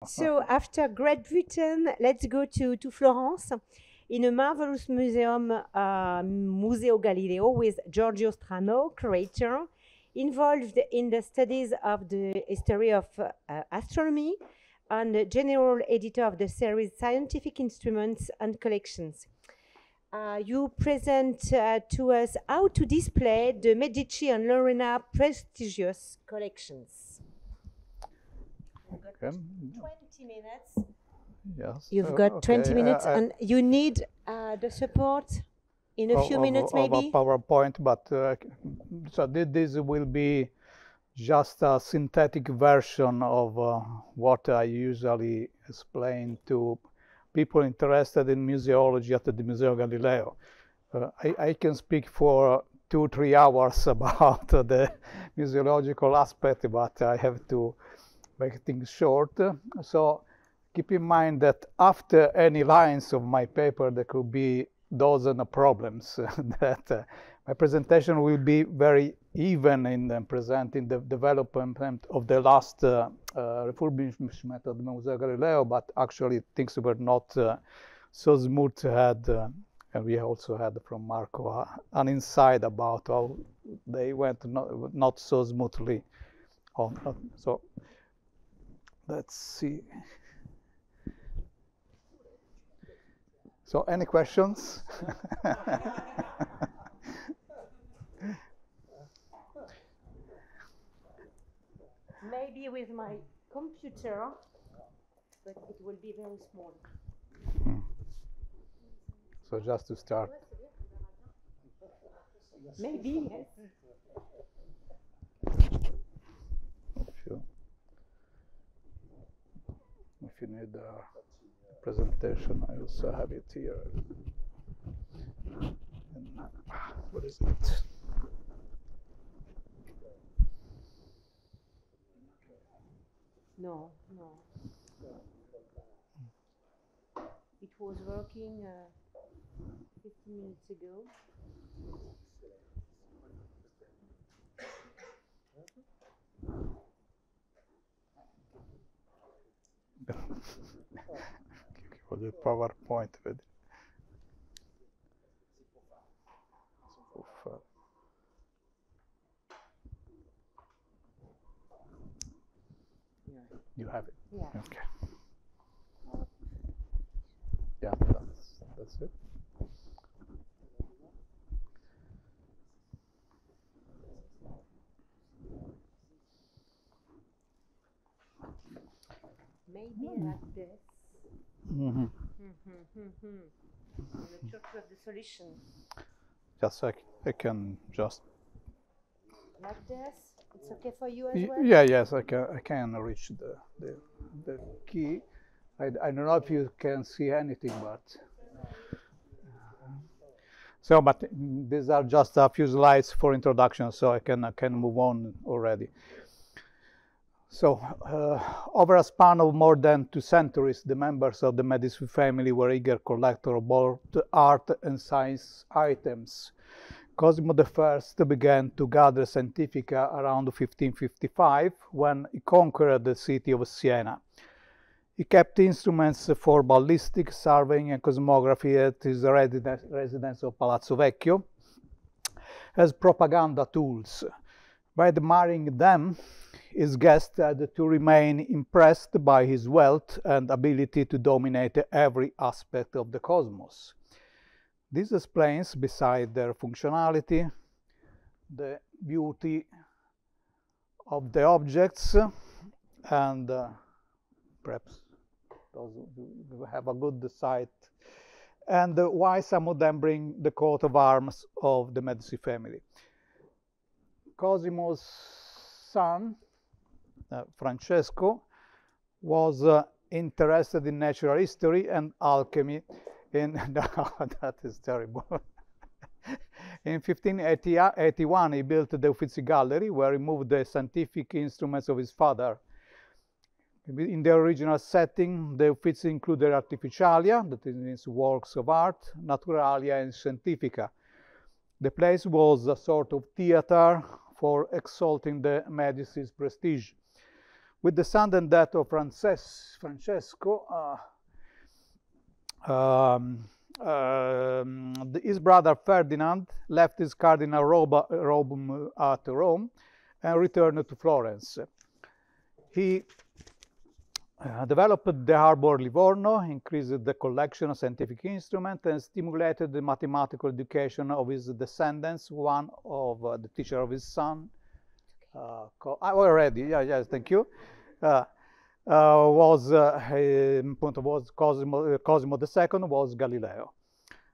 So after Great Britain, let's go to Florence in a marvelous museum, Museo Galileo, with Giorgio Strano, curator, involved in the studies of the history of astronomy and the general editor of the series Scientific Instruments and Collections. You present to us how to display the Medici and Lorena prestigious collections. Okay. 20 minutes. Yes. You've got 20 minutes, and you need the support in a few minutes, maybe? Of a PowerPoint, but so this will be just a synthetic version of what I usually explain to people interested in museology at the Museo Galileo. I can speak for 2-3 hours about the museological aspect, but I have to make things short. So keep in mind that after any lines of my paper, there could be dozens of problems. That my presentation will be very even in presenting the development of the last refurbishment of the Museo Galileo, but actually things were not so smooth. And we also had from Marco an insight about how they went not so smoothly. So let's see. So any questions? Maybe with my computer, but it will be very small. So just to start. Maybe, yes. If you need a presentation, I also have it here. And, what is it? No. It was working 15 minutes ago. For the PowerPoint with you have it. Yeah. Okay. Yeah, that's it. Maybe like this. The Church of the Solution. Just I can just. Like this? It's okay for you as well? Yeah, yes, I can reach the key. I don't know if you can see anything, but so. But these are just a few slides for introduction, so I can move on already. So, over a span of more than 2 centuries, the members of the Medici family were eager collectors of both art and science items. Cosimo I began to gather Scientifica around 1555 when he conquered the city of Siena. He kept instruments for ballistic, surveying, and cosmography at his residence of Palazzo Vecchio as propaganda tools. By admiring them, his guests had to remain impressed by his wealth and ability to dominate every aspect of the cosmos. This explains, beside their functionality, the beauty of the objects and perhaps those who have a good sight, and why some of them bring the coat of arms of the Medici family. Cosimo's son, Francesco, was interested in natural history and alchemy. That is terrible. In 1581, he built the Uffizi Gallery, where he moved the scientific instruments of his father. In the original setting, the Uffizi included Artificialia, that is works of art, Naturalia, and Scientifica. The place was a sort of theater for exalting the Medici's prestige. With the sudden death of Francesco, his brother Ferdinand left his cardinal robe at Rome and returned to Florence. He developed the Arbor Livorno, increased the collection of scientific instruments, and stimulated the mathematical education of his descendants. One of the teacher of his son, already, yes, thank you, was Cosimo II, was Galileo.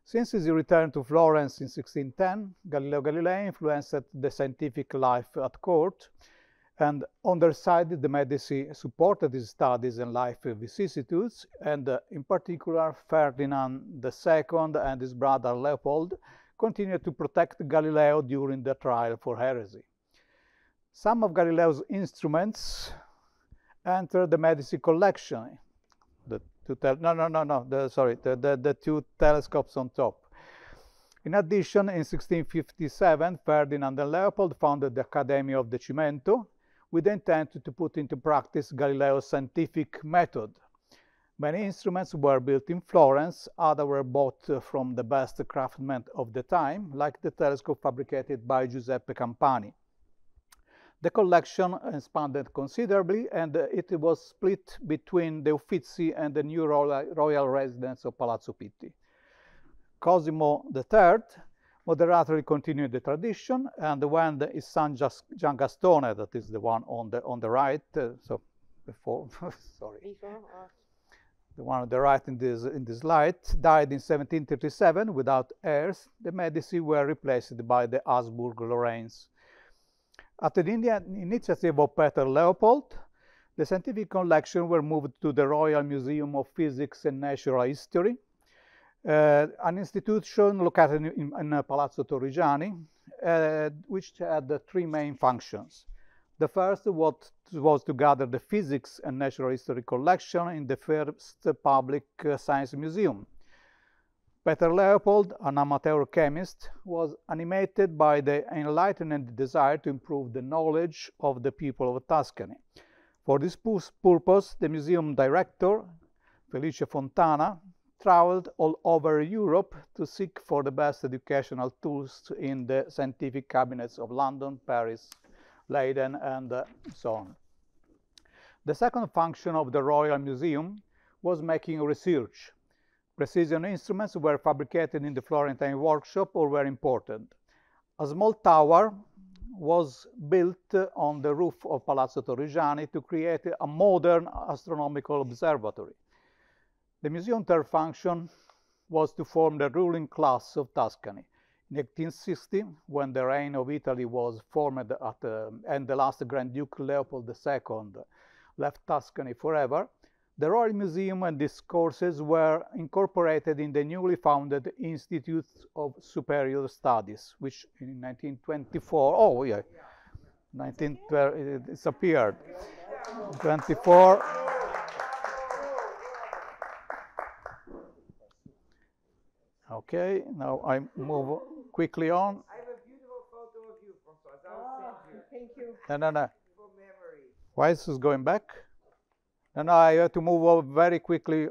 Since his return to Florence in 1610, Galileo Galilei influenced the scientific life at court, and on their side, the Medici supported his studies and life vicissitudes, and in particular, Ferdinand II and his brother Leopold continued to protect Galileo during the trial for heresy. Some of Galileo's instruments entered the Medici collection. The two telescopes on top. In addition, in 1657, Ferdinand and Leopold founded the Academy of the Cimento with the intent to put into practice Galileo's scientific method. Many instruments were built in Florence, others were bought from the best craftsmen of the time, like the telescope fabricated by Giuseppe Campani. The collection expanded considerably, and it was split between the Uffizi and the new royal residence of Palazzo Pitti. Cosimo III moderately continued the tradition, and when his son Giangastone, that is the one on the right, so before, sorry, the one on the right in this light, died in 1737 without heirs, the Medici were replaced by the Habsburg-Lorraines. At the initiative of Peter Leopold, the scientific collection were moved to the Royal Museum of Physics and Natural History, an institution located in Palazzo Torrigiani, which had three main functions. The first was to gather the physics and natural history collection in the first public science museum. Peter Leopold, an amateur chemist, was animated by the enlightened desire to improve the knowledge of the people of Tuscany. For this purpose, the museum director, Felice Fontana, traveled all over Europe to seek for the best educational tools in the scientific cabinets of London, Paris, Leiden, and so on. The second function of the Royal Museum was making research. Precision instruments were fabricated in the Florentine workshop or were imported. A small tower was built on the roof of Palazzo Torrigiani to create a modern astronomical observatory. The museum's third function was to form the ruling class of Tuscany. In 1860, when the reign of Italy was formed and the last Grand Duke Leopold II left Tuscany forever, the Royal Museum and its courses were incorporated in the newly founded Institute of Superior Studies, which in 1924, it's appeared. 24. Okay, now I move quickly on. I have a beautiful photo of you, François. I'll send you. Thank you. No. For memory. Why is this going back? And I have to move very quickly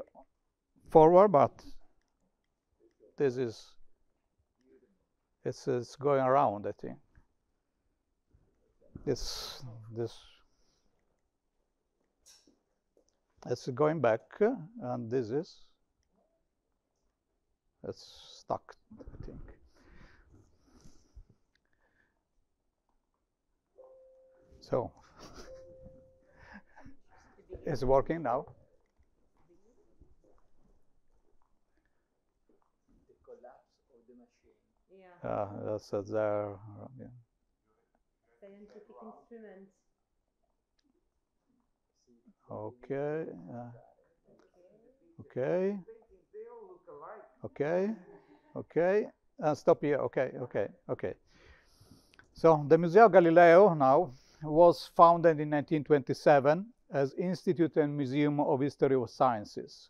forward, but this is, it's going around, I think. This, it's going back, and this is, it's stuck, I think. So. It's working now. The collapse of the machine. Yeah. That's there. Yeah. Scientific instruments. Okay. Okay. They all look alike. Okay. Okay. Stop here. Okay. So the Museo Galileo now was founded in 1927 as Institute and Museum of History of Sciences.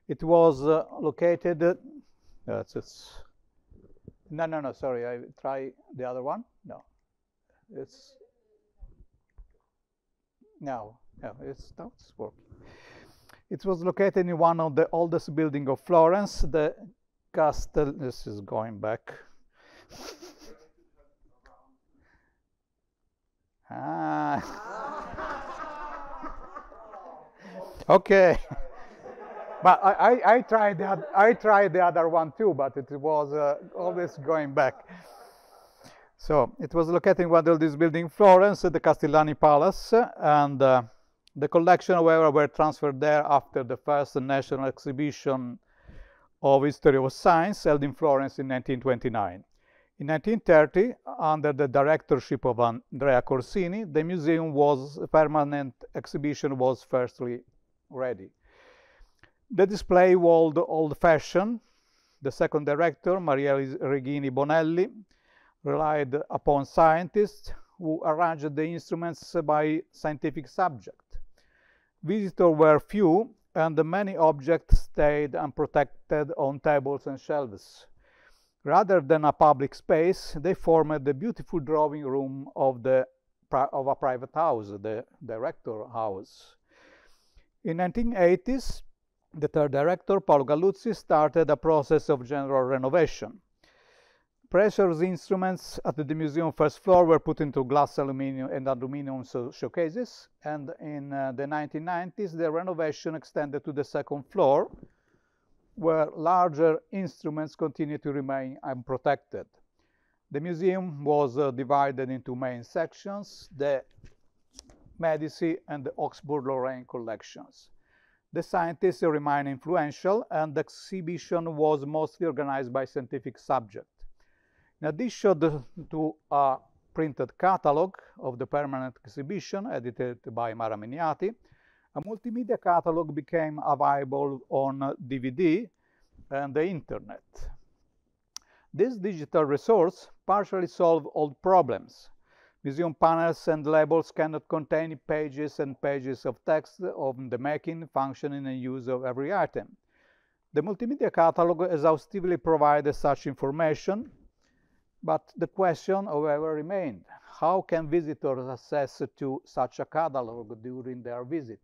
It was located, no, sorry, I try the other one. No, it's, now, Yeah, now it's working. It was located in one of the oldest buildings of Florence, the Castel. This is going back. Ah. Okay. But I tried the other one too, but it was always going back. So it was located in one of these buildings in Florence, the Castellani Palace, and the collection, however, were transferred there after the first national exhibition of history of science held in Florence in 1929. In 1930, under the directorship of Andrea Corsini, the museum permanent exhibition was firstly ready. The display was old-fashioned. The second director, Maria Regini Bonelli, relied upon scientists who arranged the instruments by scientific subject. Visitors were few, and many objects stayed unprotected on tables and shelves. Rather than a public space, they formed the beautiful drawing room of a private house, the director house. In 1980s, the third director, Paolo Galluzzi, started a process of general renovation. Precious instruments at the museum first floor were put into glass, aluminum, and aluminum showcases, and in the 1990s, the renovation extended to the second floor, where larger instruments continued to remain unprotected. The museum was divided into main sections, the Medici and the Augsburg-Lorraine collections. The scientists remain influential, and the exhibition was mostly organized by scientific subject. In addition to a printed catalog of the permanent exhibition edited by Mara Miniati, a multimedia catalog became available on DVD and the internet. This digital resource partially solved old problems. Museum panels and labels cannot contain pages and pages of text on the making, functioning, and use of every item. The multimedia catalog exhaustively provided such information, but the question, however, remained: how can visitors access to such a catalog during their visit?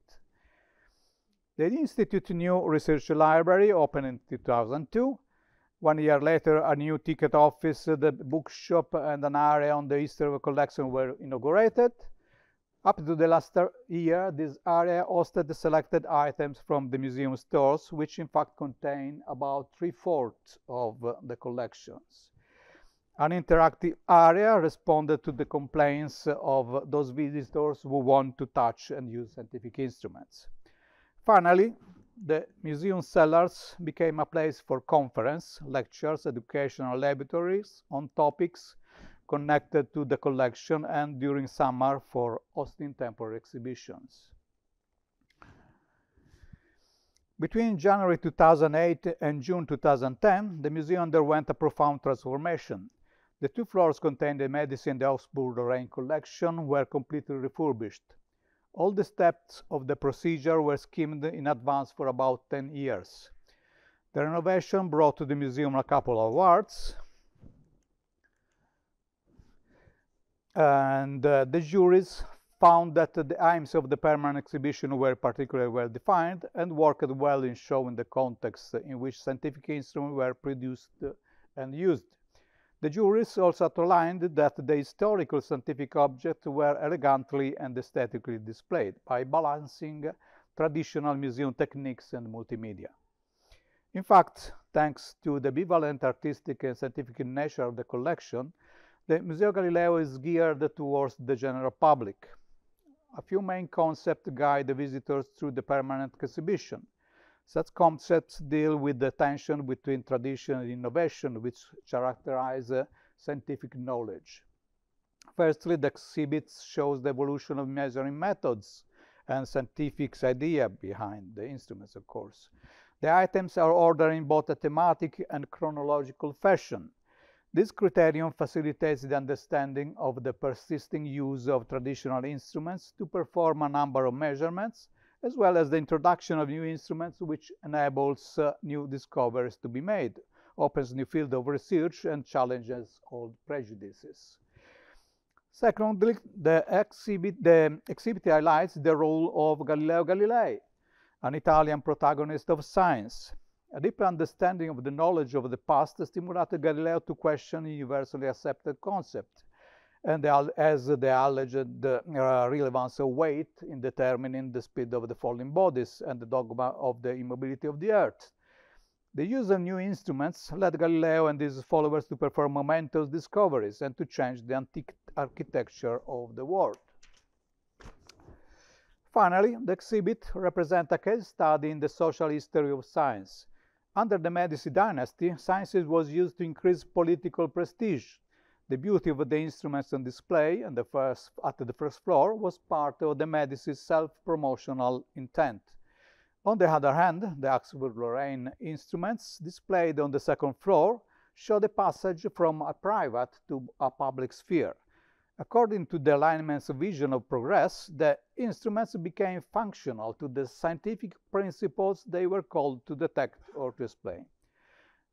The Institute New Research Library opened in 2002. 1 year later, a new ticket office, the bookshop, and an area on the history of the collection were inaugurated. Up to the last year, this area hosted the selected items from the museum stores, which in fact contain about 3/4 of the collections. An interactive area responded to the complaints of those visitors who want to touch and use scientific instruments. Finally, the museum cellars became a place for conference, lectures, educational laboratories on topics connected to the collection, and during summer for hosting temporary exhibitions. Between January 2008 and June 2010, the museum underwent a profound transformation. The 2 floors containing the Medici and the Augsburg-Lorraine collection were completely refurbished. All the steps of the procedure were schemed in advance for about 10 years. The renovation brought to the museum a couple of awards, and the juries found that the aims of the permanent exhibition were particularly well defined and worked well in showing the context in which scientific instruments were produced and used. The juries also outlined that the historical scientific objects were elegantly and aesthetically displayed by balancing traditional museum techniques and multimedia. In fact, thanks to the bivalent artistic and scientific nature of the collection, the Museo Galileo is geared towards the general public. A few main concepts guide the visitors through the permanent exhibition. Such concepts deal with the tension between tradition and innovation, which characterize scientific knowledge. Firstly, the exhibit shows the evolution of measuring methods and scientific idea behind the instruments, of course. The items are ordered in both a thematic and chronological fashion. This criterion facilitates the understanding of the persisting use of traditional instruments to perform a number of measurements, as well as the introduction of new instruments, which enables new discoveries to be made, opens new fields of research, and challenges old prejudices. Secondly, the exhibit highlights the role of Galileo Galilei, an Italian protagonist of science. A deep understanding of the knowledge of the past stimulated Galileo to question universally accepted concepts, and as the alleged relevance of weight in determining the speed of the falling bodies and the dogma of the immobility of the Earth. The use of new instruments led Galileo and his followers to perform momentous discoveries and to change the antique architecture of the world. Finally, the exhibit represents a case study in the social history of science. Under the Medici dynasty, science was used to increase political prestige. The beauty of the instruments on display at the first floor was part of the Medici's self-promotional intent. On the other hand, the Habsburg-Lorraine instruments displayed on the second floor show the passage from a private to a public sphere. According to the alignment's vision of progress, the instruments became functional to the scientific principles they were called to detect or to explain.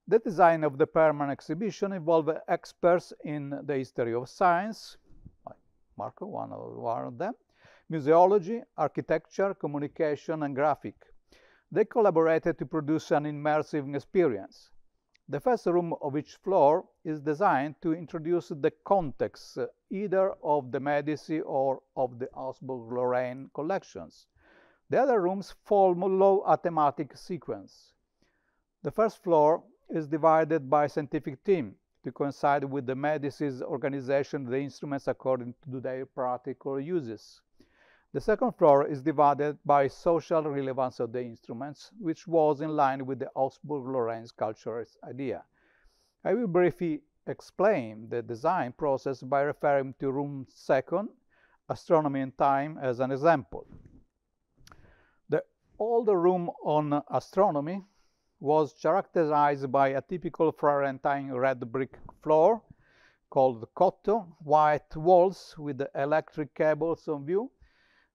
The design of the permanent exhibition involved experts in the history of science, like Marco, one of them, museology, architecture, communication, and graphic. They collaborated to produce an immersive experience. The first room of each floor is designed to introduce the context either of the Medici or of the Habsburg-Lorraine collections. The other rooms follow a thematic sequence. The first floor is divided by scientific theme to coincide with the Medici's organization of the instruments according to their practical uses. The second floor is divided by social relevance of the instruments, which was in line with the Habsburg-Lorraine culture's idea. I will briefly explain the design process by referring to room second, astronomy and time, as an example. The older room on astronomy was characterized by a typical Florentine red brick floor called cotto, white walls with the electric cables on view,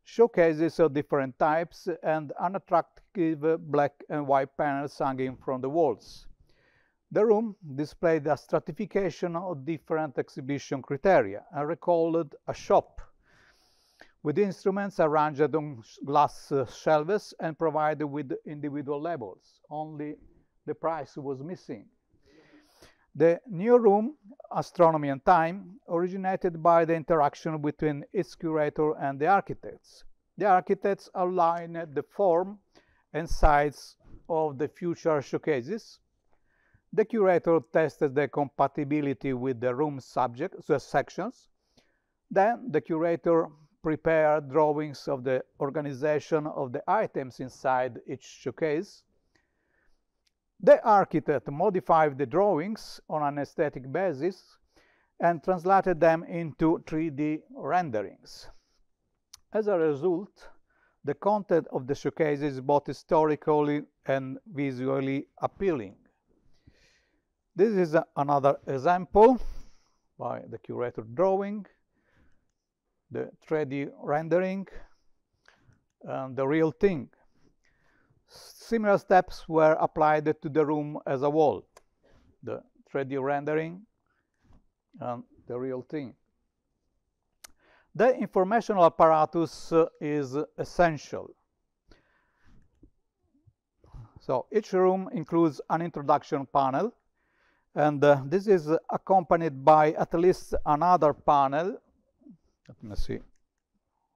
showcases of different types, and unattractive black and white panels hanging from the walls. The room displayed a stratification of different exhibition criteria and recalled a shop, with instruments arranged on glass shelves and provided with individual labels. Only the price was missing. The new room, Astronomy and Time, originated by the interaction between its curator and the architects. The architects outlined the form and size of the future showcases. The curator tested the compatibility with the room sections. Then the curator prepared drawings of the organization of the items inside each showcase. The architect modified the drawings on an aesthetic basis and translated them into 3D renderings. As a result, the content of the showcase is both historically and visually appealing. This is another example by the curator drawing, the 3D rendering, and the real thing. Similar steps were applied to the room as a whole, the 3D rendering and the real thing. The informational apparatus is essential. So each room includes an introduction panel, and this is accompanied by at least another panel. Let me see,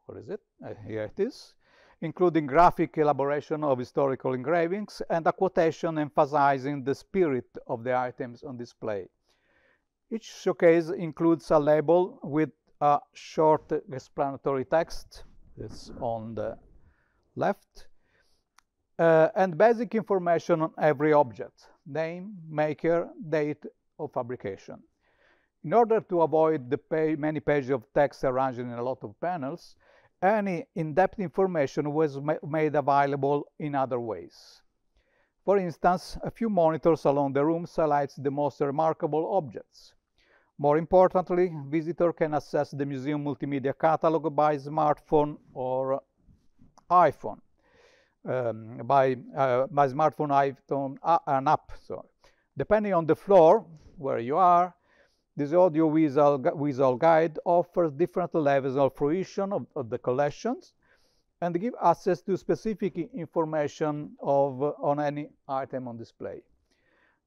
where is it? Here it is, including graphic elaboration of historical engravings and a quotation emphasizing the spirit of the items on display. Each showcase includes a label with a short explanatory text, it's on the left, and basic information on every object, name, maker, date of fabrication. In order to avoid the many pages of text arranged in a lot of panels, any in-depth information was made available in other ways. For instance, a few monitors along the room highlights the most remarkable objects. More importantly, visitors can access the museum multimedia catalog by smartphone or iPhone. By smartphone, iPhone, an app. Sorry. Depending on the floor where you are, This audio-visual guide offers different levels of fruition of the collections and give access to specific information on any item on display.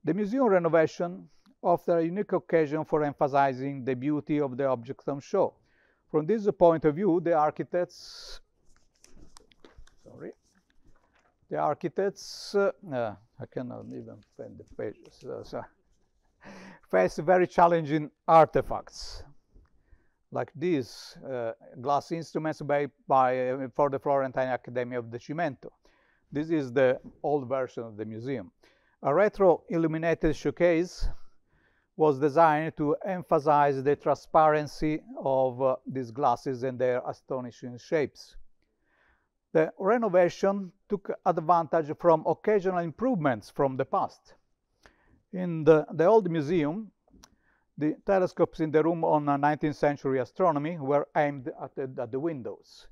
The museum renovation offers a unique occasion for emphasizing the beauty of the objects on show. From this point of view, the architects, I cannot even find the pages, face very challenging artifacts, like these glass instruments for the Florentine Academy of the Cimento. This is the old version of the museum. A retro-illuminated showcase was designed to emphasize the transparency of these glasses and their astonishing shapes. The renovation took advantage from occasional improvements from the past. In the old museum, the telescopes in the room on 19th century astronomy were aimed at the windows.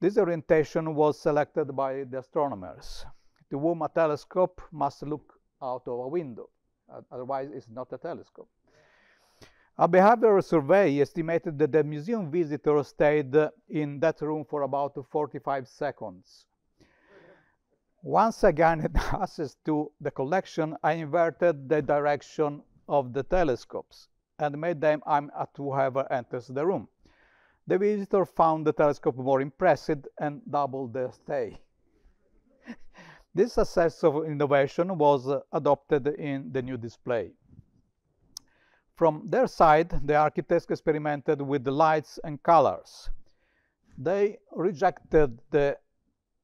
This orientation was selected by the astronomers. To whom a telescope must look out of a window, otherwise it's not a telescope. A behavioral survey estimated that the museum visitor stayed in that room for about 45 seconds. Once I gained access to the collection, I inverted the direction of the telescopes and made them aim at whoever enters the room. The visitor found the telescope more impressive and doubled their stay. This success of innovation was adopted in the new display. From their side, the architects experimented with the lights and colors. They rejected the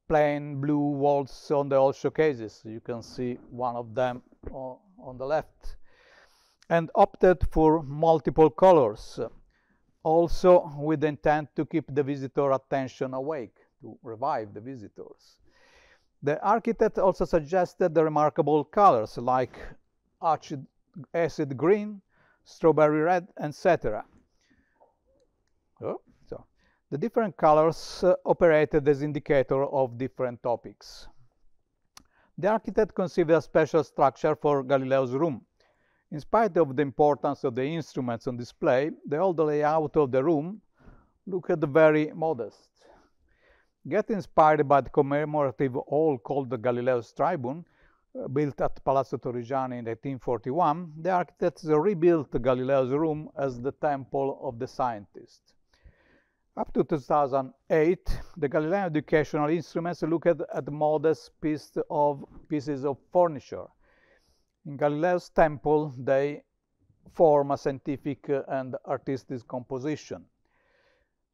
plain blue walls on the old showcases. You can see one of them on the left. And opted for multiple colors, also with the intent to keep the visitor attention awake, to revive the visitors. The architect also suggested the remarkable colors like acid green, strawberry red, etc. The different colors operated as indicator of different topics. The architect conceived a special structure for Galileo's room. In spite of the importance of the instruments on display, the old layout of the room looked very modest. Getting inspired by the commemorative hall called the Galileo's Tribune, built at Palazzo Torrigiani in 1841, the architects rebuilt Galileo's room as the temple of the scientist. Up to 2008, the Galileo educational instruments looked at modest pieces of furniture. In Galileo's temple, they form a scientific and artistic composition.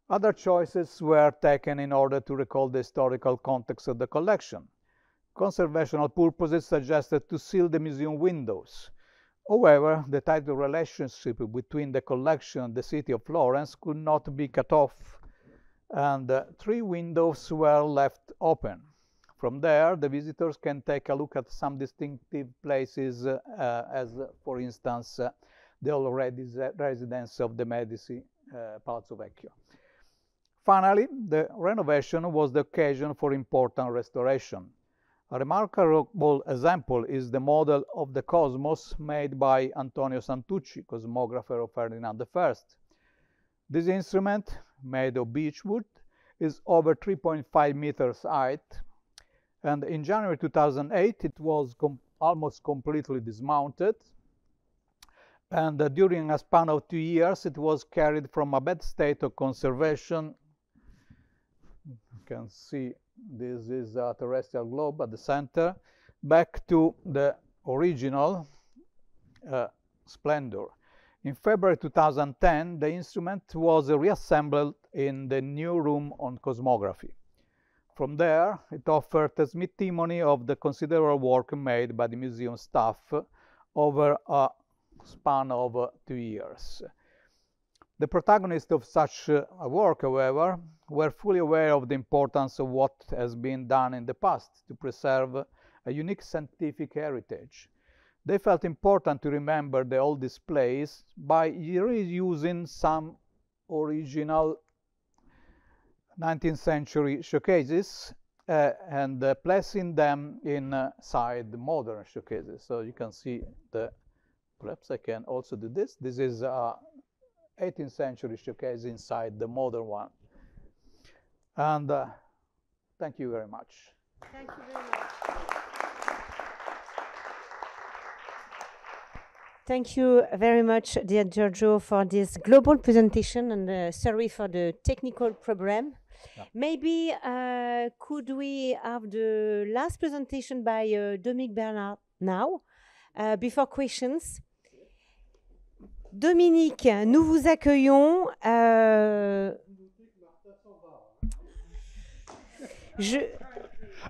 Other choices were taken in order to recall the historical context of the collection. Conservational purposes suggested to seal the museum windows. However, the tight relationship between the collection and the city of Florence could not be cut off, and 3 windows were left open. From there, the visitors can take a look at some distinctive places, as, for instance, the old residence of the Medici, Palazzo Vecchio. Finally, the renovation was the occasion for important restoration. A remarkable example is the model of the Cosmos made by Antonio Santucci, cosmographer of Ferdinand I. This instrument, made of beechwood, is over 3.5 meters height, and in January 2008 it was almost completely dismounted, and during a span of 2 years it was carried from a bad state of conservation. You can see this is a terrestrial globe at the center, back to the original splendor. In February 2010, the instrument was reassembled in the new room on cosmography. From there, it offered testimony of the considerable work made by the museum staff over a span of 2 years. The protagonists of such a work, however, were fully aware of the importance of what has been done in the past to preserve a unique scientific heritage. They felt important to remember the old displays by reusing some original 19th century showcases and placing them inside the modern showcases. So you can see the perhaps I can also do this. This is 18th century showcase inside the modern one. And thank you very much. Thank you very much. Thank you very much, dear Giorgio, for this global presentation, and sorry for the technical problem. Yeah. Maybe could we have the last presentation by Dominique Bernard now, before questions. Dominique, nous vous accueillons.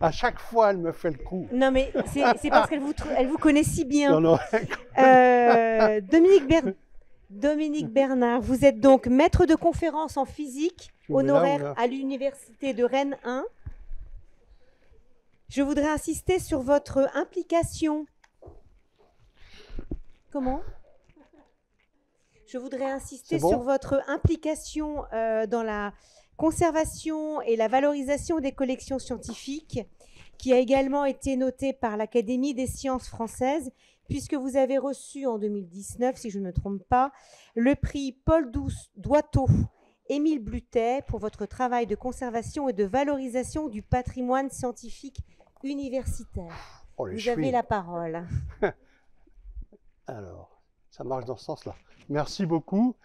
À chaque fois, elle me fait le coup. Non, mais c'est parce qu'elle vous connaît si bien. Non, non. Dominique Bernard, vous êtes donc maître de conférence en physique Je me mets là, honoraire ou là à l'université de Rennes 1. Je voudrais insister sur votre implication. Comment ? Je voudrais insister C'est bon ? sur votre implication dans la conservation et la valorisation des collections scientifiques, qui a également été notée par l'Académie des sciences françaises, puisque vous avez reçu en 2019, si je ne me trompe pas, le prix Paul Doiteau, Émile Blutet, pour votre travail de conservation et de valorisation du patrimoine scientifique universitaire. Oh, les Vous avez chevilles. la parole. Alors, ça marche dans ce sens-là. Merci beaucoup.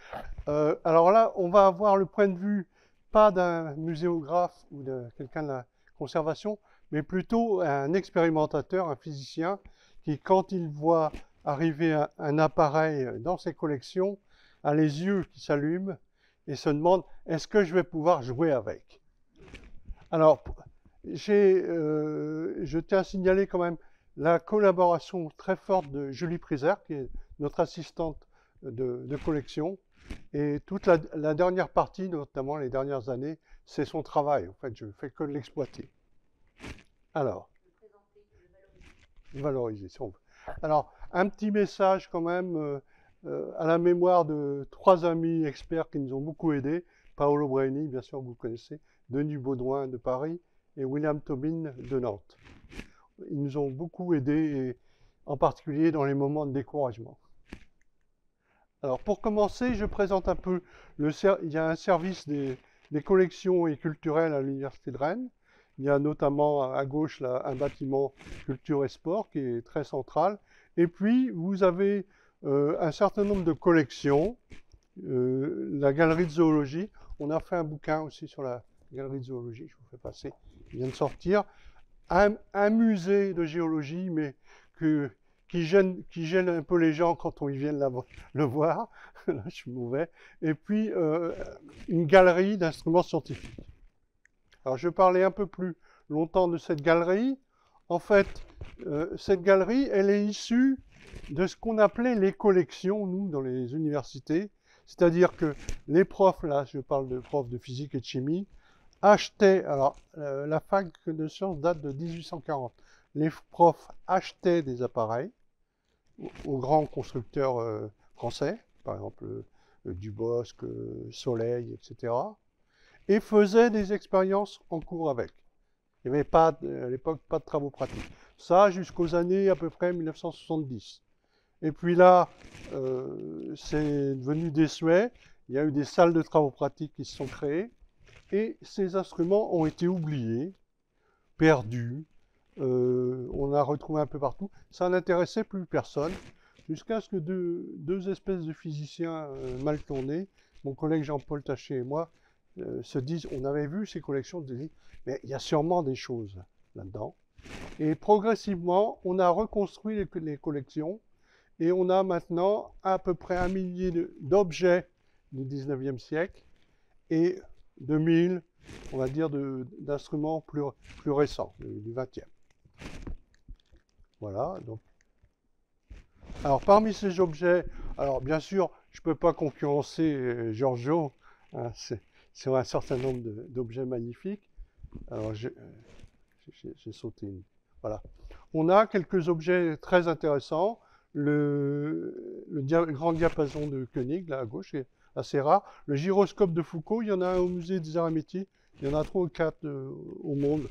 Alors là, on va avoir le point de vue, pas d'un muséographe ou de quelqu'un de la conservation, mais plutôt un expérimentateur, un physicien, qui, quand il voit arriver un appareil dans ses collections, a les yeux qui s'allument et se demande « est-ce que je vais pouvoir jouer avec ?» Alors, je tiens à signaler quand même la collaboration très forte de Julie Prizère, qui est notre assistante de collection. Et toute la dernière partie, notamment les dernières années, c'est son travail. En fait, je ne fais que l'exploiter. Alors, valoriser, si on veut. Alors, un petit message quand même à la mémoire de 3 amis experts qui nous ont beaucoup aidés. Paolo Braini, bien sûr, vous le connaissez, Denis Baudouin de Paris et William Tobin de Nantes. Ils nous ont beaucoup aidés, et en particulier dans les moments de découragement. Alors, pour commencer, je présente un peu, il y a un service des collections et culturelles à l'Université de Rennes. Il y a notamment à gauche là, un bâtiment culture et sport qui est très central. Et puis, vous avez un certain nombre de collections. La galerie de zoologie. On a fait un bouquin aussi sur la galerie de zoologie, je vous fais passer, il vient de sortir. Un musée de géologie, mais qui gêne un peu les gens quand ils viennent le voir. Là, je suis mauvais. Et puis, une galerie d'instruments scientifiques. Alors, je parlais un peu plus longtemps de cette galerie. En fait, cette galerie, elle est issue de ce qu'on appelait les collections, nous, dans les universités. C'est-à-dire que les profs, là, je parle de profs de physique et de chimie, achetaient, alors la fac de sciences date de 1840. Les profs achetaient des appareils aux grands constructeurs français, par exemple Dubosc, Soleil, etc. Et faisaient des expériences en cours avec. Il n'y avait pas, à l'époque, pas de travaux pratiques. Ça jusqu'aux années à peu près 1970. Et puis là, c'est devenu désuet. Il y a eu des salles de travaux pratiques qui se sont créées. Et ces instruments ont été oubliés, perdus. On a retrouvé un peu partout. Ça n'intéressait plus personne. Jusqu'à ce que deux espèces de physiciens mal tournés, mon collègue Jean-Paul Taché et moi, se disent, on avait vu ces collections, on se dit, mais il y a sûrement des choses là-dedans. Et progressivement, on a reconstruit les collections et on a maintenant à peu près 1 millier d'objets du 19e siècle et 2000, on va dire, d'instruments plus récents, du 20e. Voilà. Donc. Alors, parmi ces objets, alors bien sûr, je ne peux pas concurrencer Giorgio, hein, c'est un certain nombre d'objets magnifiques. Alors, j'ai sauté une. Voilà. On a quelques objets très intéressants. Le grand diapason de Koenig, là à gauche, est assez rare. Le gyroscope de Foucault, il y en a un au musée des Arts et Métiers. Il y en a 3 ou 4 au monde.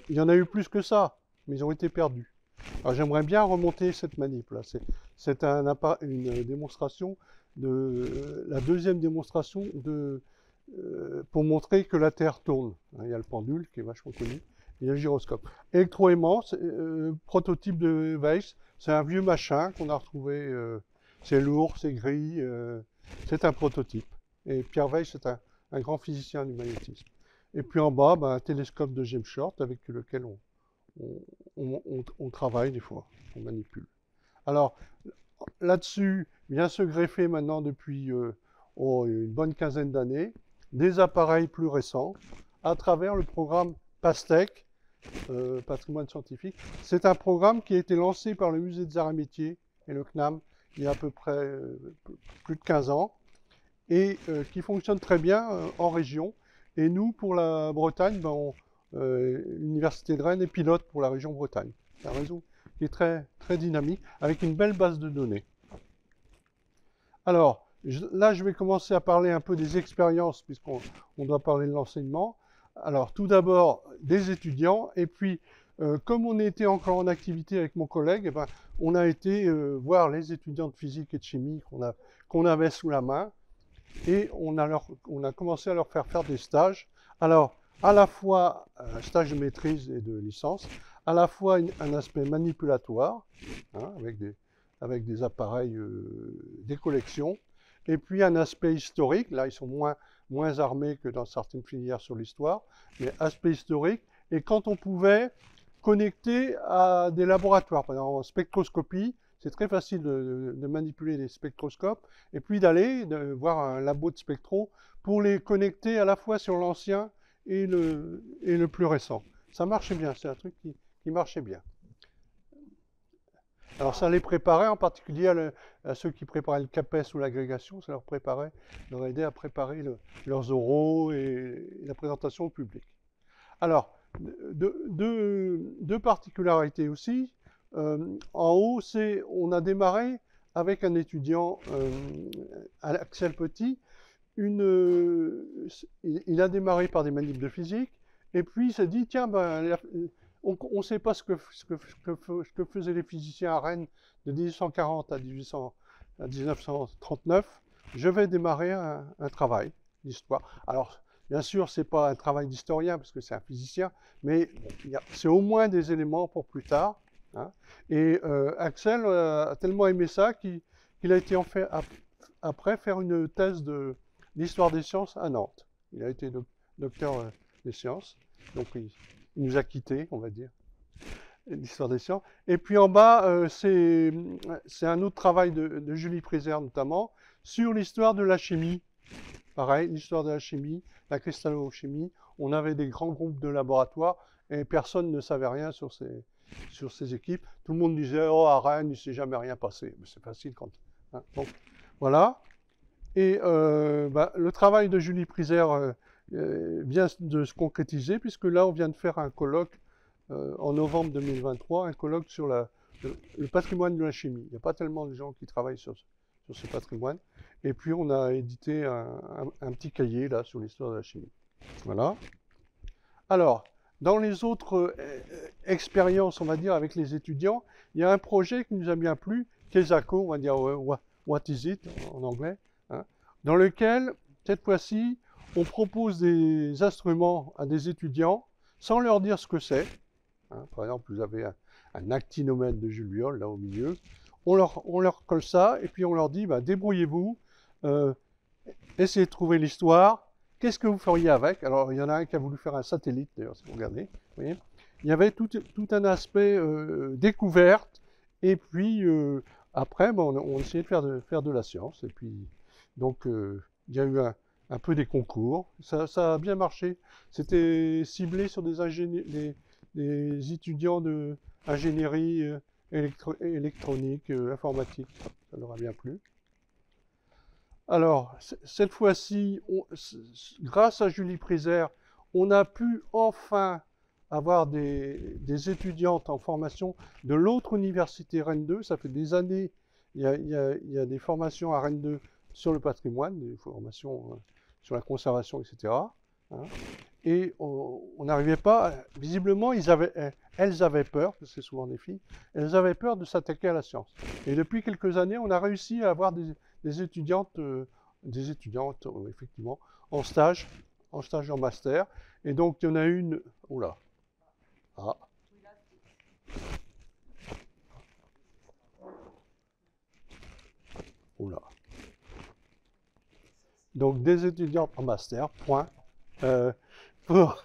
Il y en a eu plus que ça, mais ils ont été perdus. Alors j'aimerais bien remonter cette manip là. C'est une démonstration la deuxième démonstration pour montrer que la Terre tourne. Il y a le pendule qui est vachement connu, il y a le gyroscope. Électroaimant, prototype de Weiss, c'est un vieux machin qu'on a retrouvé, c'est lourd, c'est gris, c'est un prototype. Et Pierre Weiss, c'est un grand physicien du magnétisme. Et puis en bas, un télescope de James Short avec lequel on travaille des fois, on manipule. Alors là-dessus vient se greffer maintenant depuis une bonne quinzaine d'années des appareils plus récents à travers le programme PASTEC, Patrimoine Scientifique. C'est un programme qui a été lancé par le musée des Arts et Métiers et le CNAM il y a à peu près plus de 15 ans et qui fonctionne très bien en région. Et nous, pour la Bretagne, l'Université de Rennes est pilote pour la région Bretagne. C'est un réseau qui est très, très dynamique, avec une belle base de données. Alors, là, je vais commencer à parler un peu des expériences, puisqu'on doit parler de l'enseignement. Alors, tout d'abord, des étudiants, et puis, comme on était encore en activité avec mon collègue, on a été voir les étudiants de physique et de chimie qu'on avait sous la main, et on a commencé à leur faire des stages. Alors, à la fois un stage de maîtrise et de licence, à la fois un aspect manipulatoire, hein, avec des appareils, des collections, et puis un aspect historique. Là, ils sont moins armés que dans certaines filières sur l'histoire, mais aspect historique, et quand on pouvait connecter à des laboratoires. Par exemple, en spectroscopie, c'est très facile de manipuler les spectroscopes, et puis d'aller voir un labo de spectro pour les connecter à la fois sur l'ancien et le plus récent. Ça marchait bien, c'est un truc qui marchait bien. Alors ça les préparait, en particulier à ceux qui préparaient le CAPES ou l'agrégation, ça leur aidait à préparer leurs oraux et la présentation au public. Alors, deux particularités aussi. En haut, on a démarré avec un étudiant, Axel Petit. Il a démarré par des manips de physique, et puis il s'est dit, tiens, on ne sait pas ce que faisaient les physiciens à Rennes de 1840 à 1939, je vais démarrer un travail d'histoire. Alors, bien sûr, ce n'est pas un travail d'historien, parce que c'est un physicien, mais c'est au moins des éléments pour plus tard. Hein. Et Axel a tellement aimé ça qu'il a été après faire une thèse d'histoire des sciences à Nantes. Il a été docteur des sciences, donc il nous a quittés, on va dire, l'histoire des sciences. Et puis en bas, c'est un autre travail de Julie Prézère notamment, sur l'histoire de la chimie. Pareil, l'histoire de la chimie, la cristallochimie. On avait des grands groupes de laboratoires et personne ne savait rien sur ces équipes. Tout le monde disait, oh, à Rennes, il ne s'est jamais rien passé. Mais c'est facile quand... Hein. Donc, voilà. Et le travail de Julie Prézère vient de se concrétiser, puisque là, on vient de faire un colloque en novembre 2023, un colloque sur le patrimoine de la chimie. Il n'y a pas tellement de gens qui travaillent sur ce patrimoine. Et puis, on a édité un petit cahier, là, sur l'histoire de la chimie. Voilà. Alors, dans les autres expériences, on va dire, avec les étudiants, il y a un projet qui nous a bien plu, KESACO, on va dire What is it en anglais, hein, dans lequel, cette fois-ci, on propose des instruments à des étudiants sans leur dire ce que c'est. Hein, par exemple, vous avez un actinomètre de Jules Viol, là au milieu. On leur colle ça, et puis on leur dit, débrouillez-vous, essayez de trouver l'histoire. Qu'est-ce que vous feriez avec? Alors, il y en a un qui a voulu faire un satellite, d'ailleurs, si vous regardez. Vous voyez, il y avait tout un aspect découverte, et puis après, on essayait de faire de la science. Et puis, donc, il y a eu un peu des concours. Ça a bien marché. C'était ciblé sur des étudiants d'ingénierie électronique, informatique. Ça leur a bien plu. Alors, cette fois-ci, grâce à Julie Prézère, on a pu enfin avoir des étudiantes en formation de l'autre université Rennes 2. Ça fait des années, il y a des formations à Rennes 2 sur le patrimoine, des formations sur la conservation, etc. Hein. et on n'arrivait pas, visiblement, elles avaient peur, parce que c'est souvent des filles, elles avaient peur de s'attaquer à la science. Et depuis quelques années, on a réussi à avoir des étudiantes, effectivement, en stage en master. Et donc, il y en a une, oula, ah. Oula. Donc, des étudiantes en master, point, pour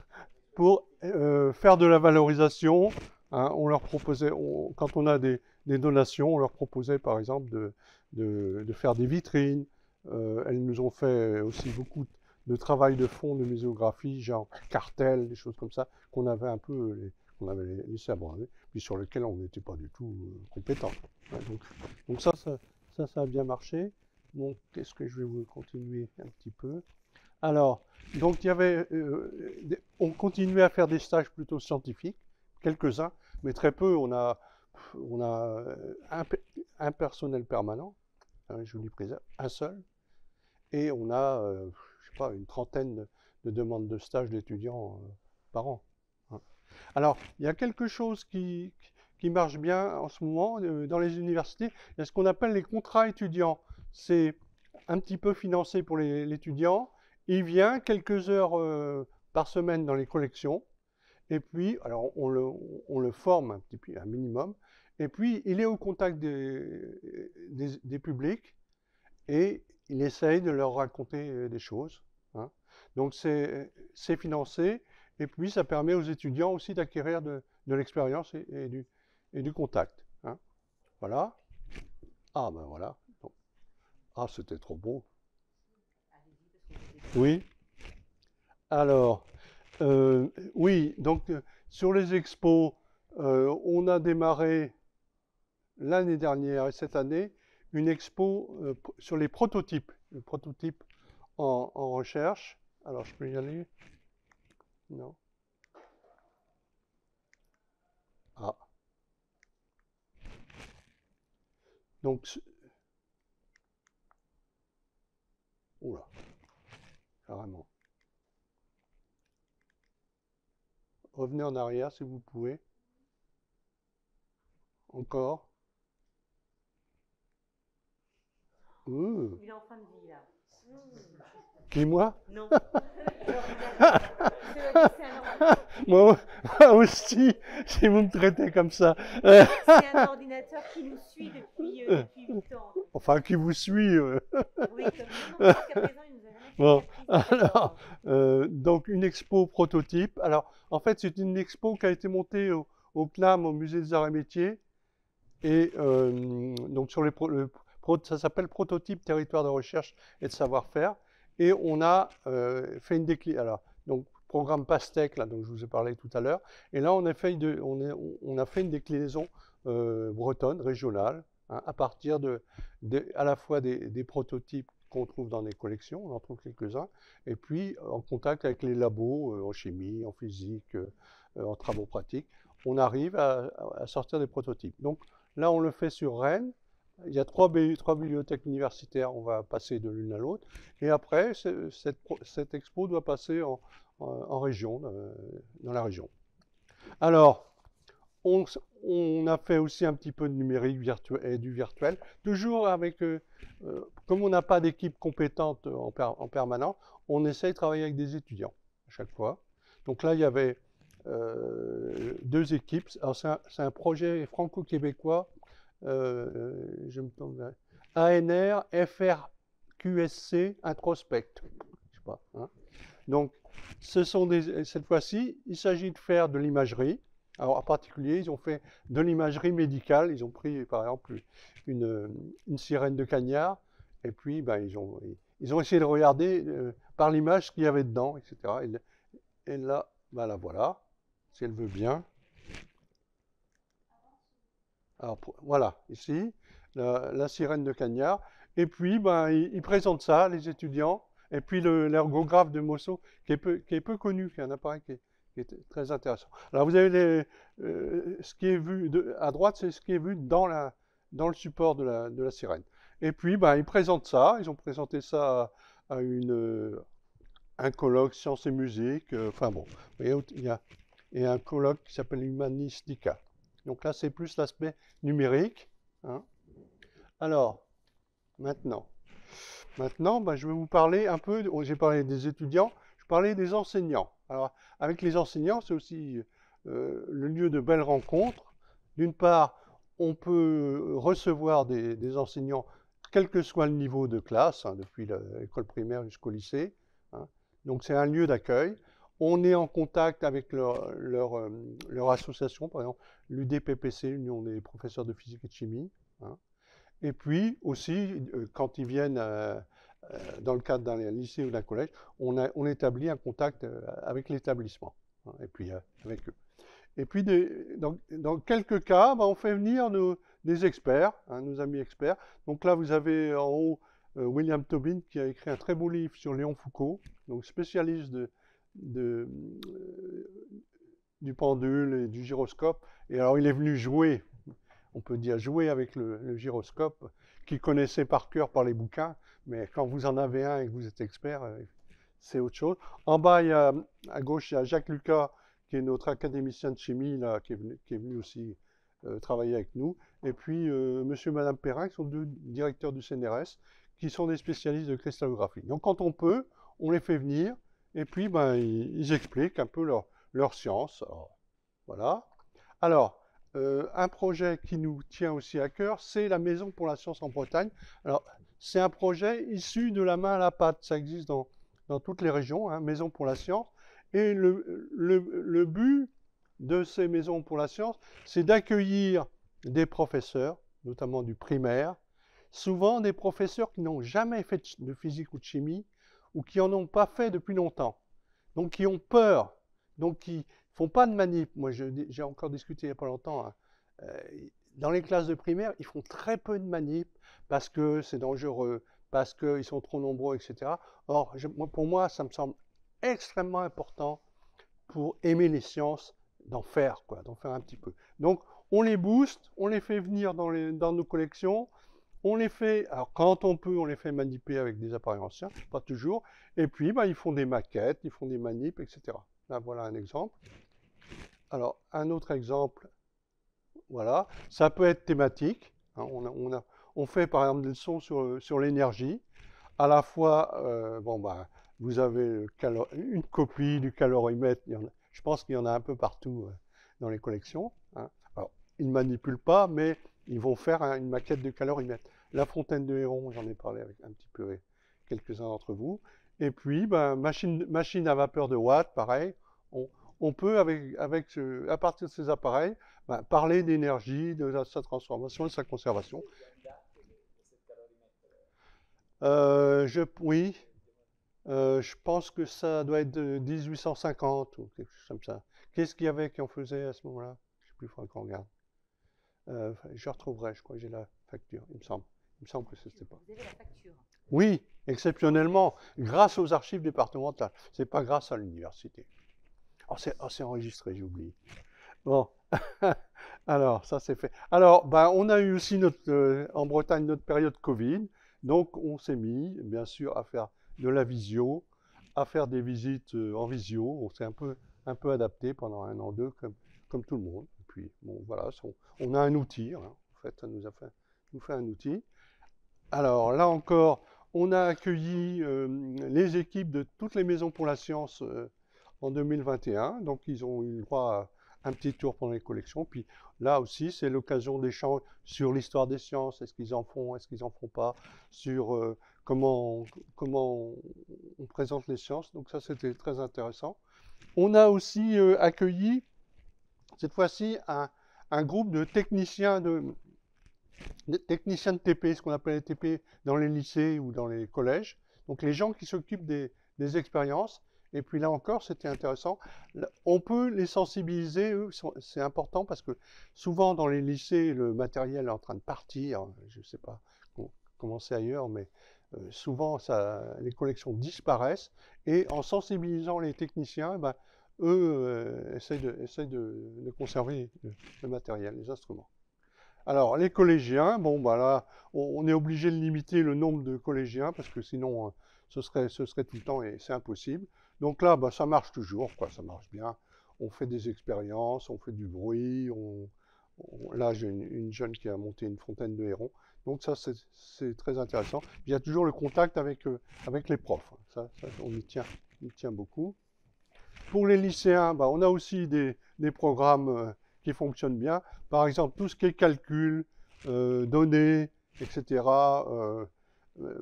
faire de la valorisation. Hein, on leur proposait, quand on a des donations, on leur proposait par exemple de faire des vitrines. Elles nous ont fait aussi beaucoup de travail de fond de muséographie, genre cartels, des choses comme ça, qu'on avait un peu, qu'on avait laissé abandonner, puis sur lesquels on n'était pas du tout compétent. Ouais, donc ça a bien marché. Bon, qu'est-ce que je vais vous continuer un petit peu. Alors, donc il y avait, on continuait à faire des stages plutôt scientifiques, quelques-uns, mais très peu. On a un personnel permanent, je vous dis un seul, et on a, je sais pas, une trentaine de demandes de stage d'étudiants par an. Hein. Alors, il y a quelque chose qui marche bien en ce moment dans les universités. Il y a ce qu'on appelle les contrats étudiants. C'est un petit peu financé pour l'étudiant. Il vient quelques heures par semaine dans les collections. Et puis, alors on le forme un petit peu, un minimum. Et puis, il est au contact des publics et il essaye de leur raconter des choses. Hein. Donc, c'est financé. Et puis, ça permet aux étudiants aussi d'acquérir de l'expérience et du contact. Hein. Voilà. Ah, ben voilà. Donc, ah, c'était trop beau. Oui. Alors, oui, donc sur les expos, on a démarré l'année dernière et cette année une expo sur les prototypes, en recherche. Alors, je peux y aller? Non. Ah. Donc, oula, carrément. Revenez en arrière si vous pouvez. Encore. Il est en fin de vie, là. Qui, moi? Non. Moi aussi, si vous me traitez comme ça. C'est un ordinateur qui nous suit depuis 8 ans. Enfin, qui vous suit. Oui, comme jusqu'à présent, il nous a jamais fait Bon, caprice. alors, donc une expo prototype. Alors, en fait, c'est une expo qui a été montée au CNAM, au Musée des Arts et Métiers. Et donc, sur ça s'appelle Prototype, territoire de recherche et de savoir-faire. Et on a fait une déclinaison. Alors, donc, programme PASTEC, là, dont je vous ai parlé tout à l'heure. Et là, on a fait une déclinaison bretonne, régionale, hein, à partir à la fois des prototypes qu'on trouve dans les collections, on en trouve quelques-uns, et puis en contact avec les labos, en chimie, en physique, en travaux pratiques, on arrive à sortir des prototypes. Donc là, on le fait sur Rennes. Il y a trois bibliothèques universitaires, on va passer de l'une à l'autre. Et après, cette expo doit passer en région, dans la région. Alors, on a fait aussi un petit peu de numérique et du virtuel, toujours avec, comme on n'a pas d'équipe compétente en permanence, on essaye de travailler avec des étudiants à chaque fois. Donc là, il y avait 2 équipes. Alors c'est un projet franco-québécois, je me tourne là. ANR FRQSC Introspect. Je sais pas. Hein. Donc, cette fois-ci, il s'agit de faire de l'imagerie. Alors, en particulier, ils ont fait de l'imagerie médicale. Ils ont pris, par exemple, une sirène de cagnard. Et puis, ben, ils ont essayé de regarder par l'image ce qu'il y avait dedans, etc. Et là, ben, la voilà, si elle veut bien. Alors, voilà, ici, la sirène de cagnard. Et puis, ben, ils présentent ça, les étudiants. Et puis, l'ergographe de Mosso, qui est peu connu, qui est un appareil qui est très intéressant. Alors, vous avez ce qui est vu à droite, c'est ce qui est vu dans le support de la sirène. Et puis, ben, ils présentent ça. Ils ont présenté ça à une un colloque sciences et musique, enfin bon, vous voyez, il y a un colloque qui s'appelle Humanistica. Donc là, c'est plus l'aspect numérique, hein. Alors, maintenant, bah, je vais vous parler un peu, j'ai parlé des étudiants, je parlais des enseignants. Alors, avec les enseignants, c'est aussi le lieu de belles rencontres. D'une part, on peut recevoir des enseignants, quel que soit le niveau de classe, hein, depuis l'école primaire jusqu'au lycée, hein. Donc, c'est un lieu d'accueil. On est en contact avec leur association, par exemple l'UDPPC, l'Union des professeurs de physique et de chimie, hein. Et puis aussi, quand ils viennent dans le cadre d'un lycée ou d'un collège, on établit un contact avec l'établissement, hein, et puis avec eux. Et puis, dans quelques cas, bah, on fait venir des experts, hein, nos amis experts. Donc là, vous avez en haut William Tobin qui a écrit un très beau livre sur Léon Foucault, donc spécialiste du pendule et du gyroscope. Et alors, il est venu jouer, on peut dire jouer avec le gyroscope, qu'il connaissait par cœur par les bouquins, mais quand vous en avez un et que vous êtes expert, c'est autre chose. En bas, à gauche, il y a Jacques Lucas, qui est notre académicien de chimie, là, qui est venu aussi travailler avec nous. Et puis, monsieur et madame Perrin, qui sont deux directeurs du CNRS, qui sont des spécialistes de cristallographie. Donc, quand on peut, on les fait venir, et puis, ben, ils expliquent un peu leur science. Alors, voilà. Alors, un projet qui nous tient aussi à cœur, c'est la Maison pour la Science en Bretagne. Alors, c'est un projet issu de la main à la pâte. Ça existe dans toutes les régions, hein, Maison pour la Science. Et le but de ces Maisons pour la Science, c'est d'accueillir des professeurs, notamment du primaire, souvent des professeurs qui n'ont jamais fait de physique ou de chimie, ou qui n'en ont pas fait depuis longtemps. Donc, qui ont peur, donc qui font pas de manip. Moi, j'ai encore discuté il n'y a pas longtemps, hein. Dans les classes de primaire, ils font très peu de manip parce que c'est dangereux, parce qu'ils sont trop nombreux, etc. Or, pour moi, ça me semble extrêmement important pour aimer les sciences, d'en faire un petit peu. Donc, on les booste, on les fait venir dans nos collections, on les fait, alors quand on peut, on les fait maniper avec des appareils anciens, pas toujours, et puis bah, ils font des maquettes, ils font des manips, etc. Là, voilà un exemple. Alors, un autre exemple, voilà, ça peut être thématique, hein, on fait par exemple des leçons sur l'énergie, à la fois, bon, bah, vous avez une copie du calorimètre, je pense qu'il y en a un peu partout dans les collections, hein. Alors, ils ne manipulent pas, mais ils vont faire une maquette de calorimètre. La fontaine de Héron, j'en ai parlé avec un petit peu avec quelques-uns d'entre vous. Et puis, ben, machine à vapeur de Watt, pareil. On peut, à partir de ces appareils, ben, parler d'énergie, de sa transformation, de sa conservation. Oui, je pense que ça doit être de 1850 ou quelque chose comme ça. Qu'est-ce qu'il y avait qui en faisait à ce moment-là? Je ne sais plus, il faudra qu'on regarde. Je retrouverai, je crois que j'ai la facture, il me semble. Il me semble que c'était pas. Vous avez la facture? Oui, exceptionnellement, grâce aux archives départementales. C'est pas grâce à l'université. Oh, c'est enregistré, j'ai oublié. Bon, alors ça c'est fait. Alors, ben, on a eu aussi en Bretagne notre période Covid, donc on s'est mis, bien sûr, à faire de la visio, à faire des visites en visio. On s'est un peu adapté pendant 1 an, 2, comme tout le monde. Et puis, bon, voilà, on a un outil, hein. En fait, ça nous fait un outil. Alors, là encore, on a accueilli les équipes de toutes les maisons pour la science en 2021. Donc, ils ont eu le droit à un petit tour pendant les collections. Puis là aussi, c'est l'occasion d'échanges sur l'histoire des sciences. Est-ce qu'ils en font, est-ce qu'ils en font pas, sur comment on présente les sciences. Donc ça, c'était très intéressant. On a aussi accueilli, cette fois-ci, un groupe de techniciens de TP, ce qu'on appelle les TP dans les lycées ou dans les collèges. Donc les gens qui s'occupent des expériences. Et puis là encore, c'était intéressant. On peut les sensibiliser, eux, c'est important parce que souvent dans les lycées, le matériel est en train de partir. Je ne sais pas comment c'est ailleurs, mais souvent les collections disparaissent. Et en sensibilisant les techniciens, ben, eux essayent de conserver le matériel, les instruments. Alors, les collégiens, bon, bah là, on est obligé de limiter le nombre de collégiens parce que sinon, ce serait tout le temps et c'est impossible. Donc là, bah, ça marche toujours, quoi, ça marche bien. On fait des expériences, on fait du bruit. Là, j'ai une jeune qui a monté une fontaine de hérons. Donc ça, c'est très intéressant. Il y a toujours le contact avec les profs. Ça, on y tient beaucoup. Pour les lycéens, bah, on a aussi des programmes qui fonctionnent bien. Par exemple, tout ce qui est calcul, données, etc.,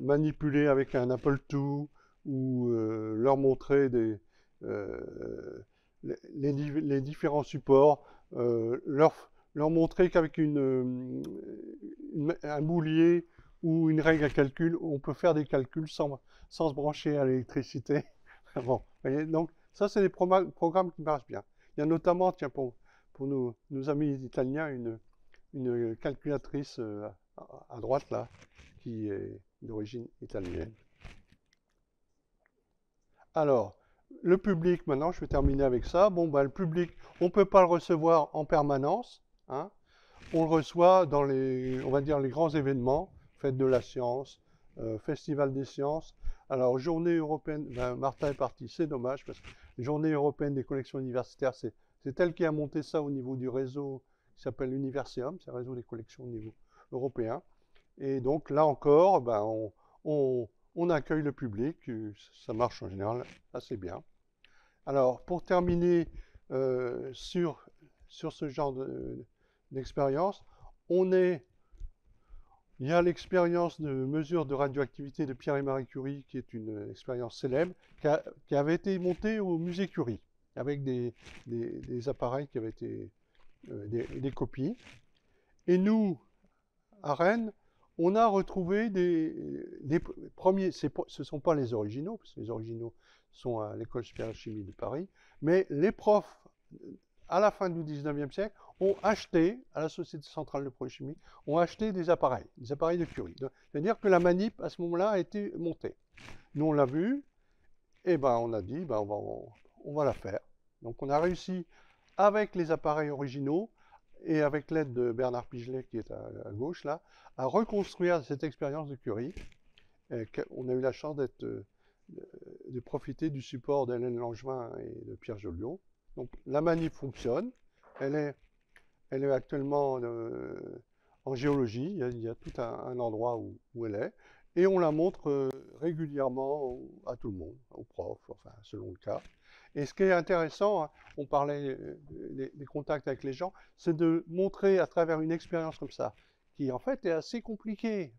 manipuler avec un Apple II ou leur montrer les différents supports, leur montrer qu'avec un boulier ou une règle à calcul, on peut faire des calculs sans se brancher à l'électricité. Bon, voyez, donc ça, c'est des programmes qui marchent bien. Il y a notamment, tiens, pour nos amis italiens, une calculatrice à droite, là, qui est d'origine italienne. Alors, le public, maintenant, je vais terminer avec ça. Bon, ben, le public, on ne peut pas le recevoir en permanence. Hein. On le reçoit dans on va dire, les grands événements, Fête de la Science, Festival des Sciences. Alors, Journée européenne, ben, Martin est parti, c'est dommage, parce que Journée européenne des collections universitaires, c'est elle qui a monté ça au niveau du réseau qui s'appelle Universium, c'est le réseau des collections au niveau européen. Et donc, là encore, ben, on accueille le public, ça marche en général assez bien. Alors, pour terminer sur ce genre d'expérience, il y a l'expérience de mesure de radioactivité de Pierre et Marie Curie, qui est une expérience célèbre, qui avait été montée au musée Curie, avec des appareils qui avaient été des copies. Et nous, à Rennes, on a retrouvé des premiers, ce ne sont pas les originaux, parce que les originaux sont à l'école supérieure de chimie de Paris, mais les profs, à la fin du 19e siècle, ont acheté, à la Société centrale de prochimie, ont acheté des appareils de Curie. C'est-à-dire que la manip, à ce moment-là, a été montée. Nous, on l'a vu, et ben, on a dit, ben, on va la faire. Donc, on a réussi, avec les appareils originaux, et avec l'aide de Bernard Pigelet, qui est à gauche, là, à reconstruire cette expérience de Curie. On a eu la chance de profiter du support d'Hélène Langevin et de Pierre Joliot. Donc la manip fonctionne, elle est actuellement en géologie, il y a tout un endroit où elle est, et on la montre régulièrement à tout le monde, aux profs, enfin selon le cas. Et ce qui est intéressant, hein, on parlait des contacts avec les gens, c'est de montrer à travers une expérience comme ça, qui en fait est assez compliquée,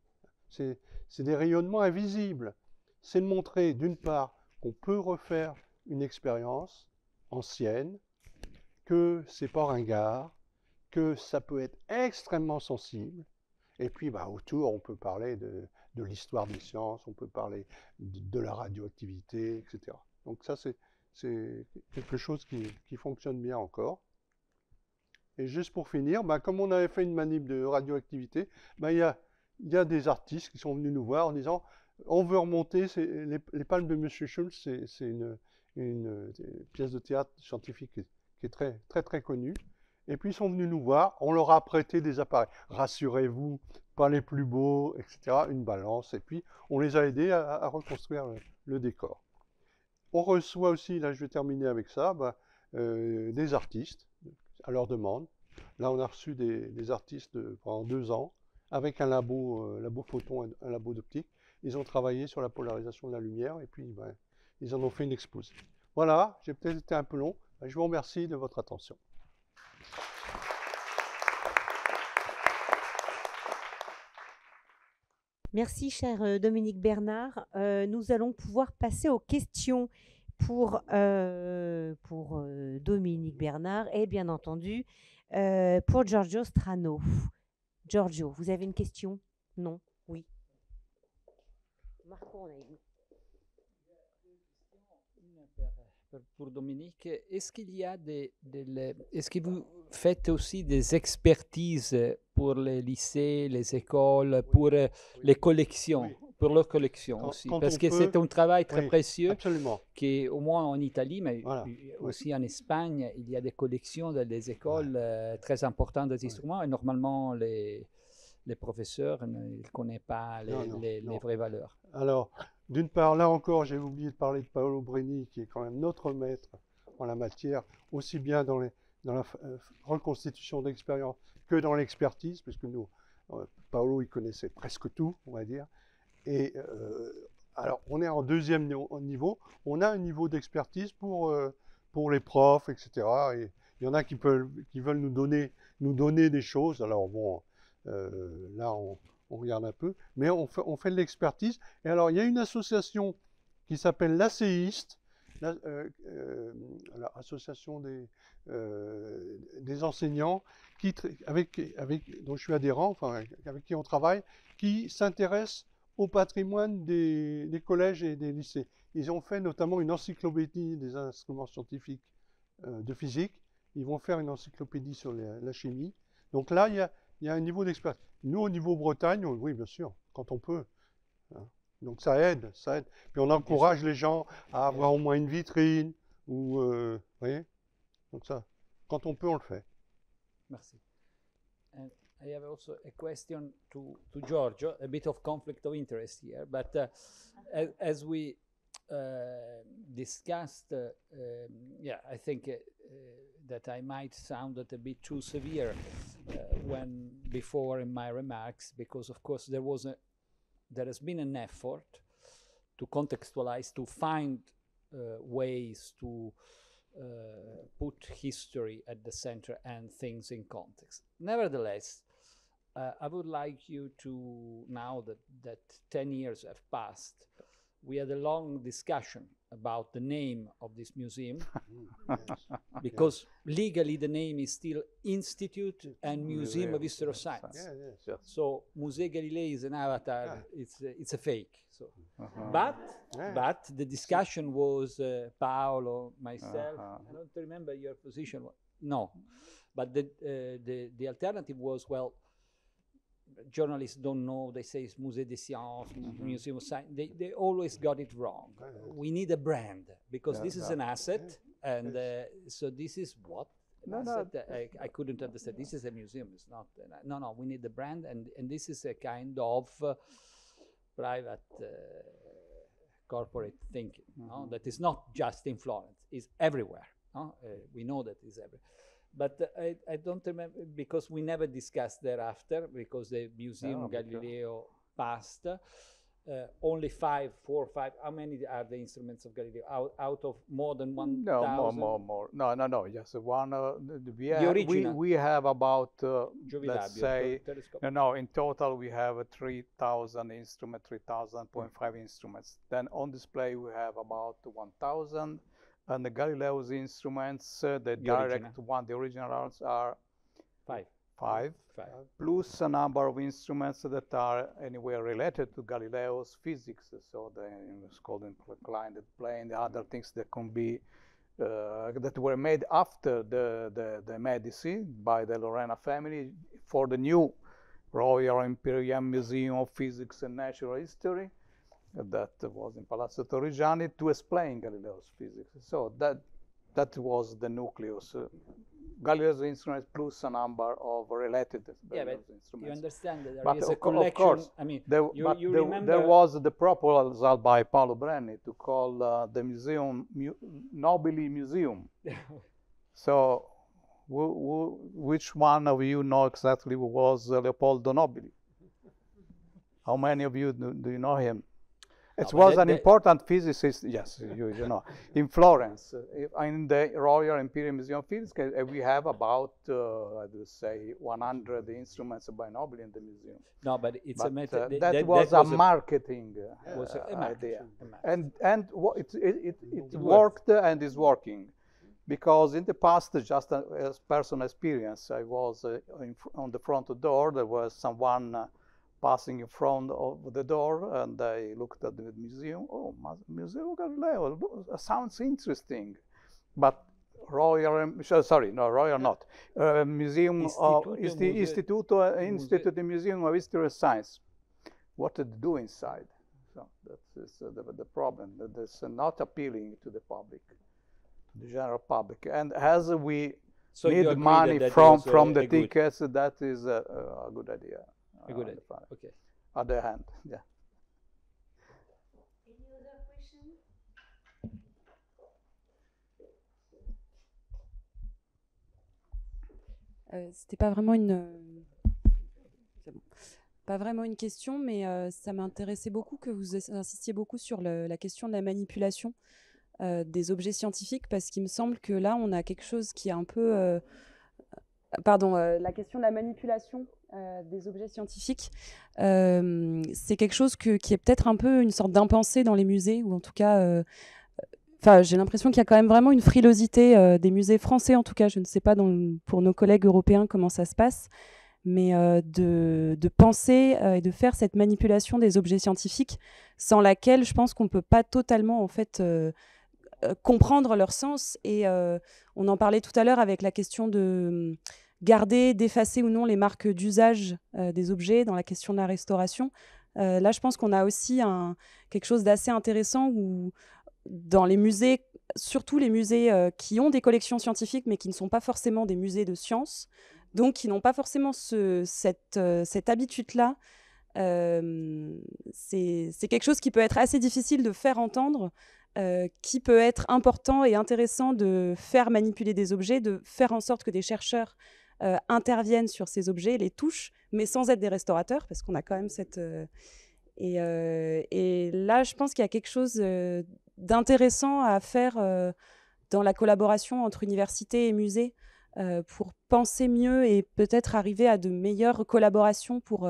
c'est des rayonnements invisibles, c'est de montrer d'une part qu'on peut refaire une expérience ancienne, que c'est pas ringard, que ça peut être extrêmement sensible, et puis bah, autour on peut parler de l'histoire des sciences, on peut parler de la radioactivité, etc. Donc ça c'est quelque chose qui fonctionne bien encore. Et juste pour finir, bah, comme on avait fait une manip de radioactivité, bah, il y a des artistes qui sont venus nous voir en disant on veut remonter les palmes de Monsieur Schultz, c'est une pièce de théâtre scientifique qui est très, très, très connue. Et puis ils sont venus nous voir, on leur a prêté des appareils. Rassurez-vous, pas les plus beaux, etc. Une balance. Et puis on les a aidés à reconstruire le décor. On reçoit aussi, là je vais terminer avec ça, bah, des artistes à leur demande. Là on a reçu des artistes pendant 2 ans avec un labo photon, un labo d'optique. Ils ont travaillé sur la polarisation de la lumière et puis bah, ils en ont fait une exposition. Voilà, j'ai peut-être été un peu long. Je vous remercie de votre attention. Merci, cher Dominique Bernard. Nous allons pouvoir passer aux questions pour Dominique Bernard et bien entendu pour Giorgio Strano. Giorgio, vous avez une question? Non? Oui. Marco, on a une. Pour Dominique, est-ce qu'il y a est-ce que vous faites aussi des expertises pour les lycées, les écoles, pour les collections, oui. Pour leurs collections aussi? Parce que c'est un travail très précieux, absolument. qui est au moins en Italie, mais voilà. aussi en Espagne, il y a des collections dans les écoles très importantes des instruments et normalement les professeurs ne connaissent pas les vraies valeurs. Alors, d'une part, là encore, j'ai oublié de parler de Paolo Brini, qui est quand même notre maître en la matière, aussi bien dans la reconstitution d'expérience que dans l'expertise, puisque nous, Paolo, il connaissait presque tout, on va dire. Et alors, on est en deuxième niveau. On a un niveau d'expertise pour les profs, etc. Et il y en a qui veulent nous donner des choses. Alors bon, là, on regarde un peu, mais on fait de l'expertise. Et alors, il y a une association qui s'appelle l'ACEIST, l'association des enseignants, dont je suis adhérent, enfin, avec qui on travaille, qui s'intéresse au patrimoine des collèges et des lycées. Ils ont fait notamment une encyclopédie des instruments scientifiques de physique. Ils vont faire une encyclopédie sur la chimie. Donc là, il y a un niveau d'expertise. Nous, au niveau Bretagne, oui, bien sûr, quand on peut. Hein. Donc ça aide, ça aide. Puis on encourage les gens à avoir au moins une vitrine, ou, vous voyez. Donc ça, quand on peut, on le fait. Merci. And I have also a question to Giorgio, a bit of conflict of interest here, but as we discussed, yeah, I think that I might sound a bit too severe when before in my remarks, because of course there has been an effort to contextualize, to find ways to put history at the center and things in context. Nevertheless, I would like you to, now that 10 years have passed, we had a long discussion about the name of this museum, because legally the name is still Institute and Museum of History of Science. Yes. So Musée Galilei is an avatar, it's a fake. So. But the discussion was Paolo, myself, I don't remember your position, no, but the alternative was, well, journalists don't know, they say it's Musée des Sciences, Museum of Science, they always got it wrong. We need a brand, because this is an asset, and so this is what? I couldn't understand. This is a museum, it's not, no, we need the brand, and this is a kind of private corporate thinking, no? That is not just in Florence, it's everywhere. No? We know that it's everywhere. But I don't remember, because we never discussed thereafter, because the Museum Galileo passed. Only 4 or 5, how many are the instruments of Galileo? Out of more than 1,000? No, more. No, just one. The original. We have about, let's say, telescope. no, in total we have 3,000 instruments, 3,000.5 instruments. Then on display we have about 1,000. And the Galileo's instruments, the direct one, the originals are 5, plus a number of instruments that are anywhere related to Galileo's physics. So it's called inclined plane, the other things that can be that were made after the Medici by the Lorena family for the new Royal Imperial Museum of Physics and Natural History that was in Palazzo Torrigiani to explain Galileo's physics. So that was the nucleus. Galileo's instruments plus a number of related instruments. You understand that there is a collection. Of course, I mean, you remember there was the proposal by Paolo Brenni to call the museum Nobili Museum. So, which one of you know exactly who was Leopoldo Nobili? How many of you do you know him? It was an important physicist, yes, you know, in Florence, in the Royal Imperial Museum of Physics. We have about, I would say, 100 instruments by Nobili in the museum. No, but it's a matter. That was a marketing idea, and it worked and is working, because in the past, just as personal experience, I was on the front door. There was someone passing in front of the door, and I looked at the museum. Oh, Museum Galileo, sounds interesting, but Royal not. Museum of Institute Museum of History and Science. What to do inside? So that's the problem. That is not appealing to the public, to the general public. And as we need money from the tickets, that is a good idea. A good idea. Okay. Other hand, yeah. Any C'était pas vraiment une... c'est bon. Pas vraiment une question, mais ça m'intéressait beaucoup que vous insistiez beaucoup sur la question de la manipulation des objets scientifiques, parce qu'il me semble que là, on a quelque chose qui est un peu... la question de la manipulation des objets scientifiques, c'est quelque chose qui est peut-être un peu une sorte d'impensé dans les musées, ou en tout cas... j'ai l'impression qu'il y a quand même vraiment une frilosité des musées français, en tout cas, je ne sais pas pour nos collègues européens comment ça se passe, mais de penser et de faire cette manipulation des objets scientifiques sans laquelle je pense qu'on ne peut pas totalement en fait comprendre leur sens. Et on en parlait tout à l'heure avec la question de garder, d'effacer ou non les marques d'usage des objets dans la question de la restauration. Là, je pense qu'on a aussi quelque chose d'assez intéressant où dans les musées, surtout les musées qui ont des collections scientifiques mais qui ne sont pas forcément des musées de sciences, donc qui n'ont pas forcément cette habitude-là. C'est quelque chose qui peut être assez difficile de faire entendre, qui peut être important et intéressant de faire manipuler des objets, de faire en sorte que des chercheurs interviennent sur ces objets, les touchent, mais sans être des restaurateurs, parce qu'on a quand même cette... et là, je pense qu'il y a quelque chose d'intéressant à faire dans la collaboration entre universités et musées pour penser mieux et peut-être arriver à de meilleures collaborations pour,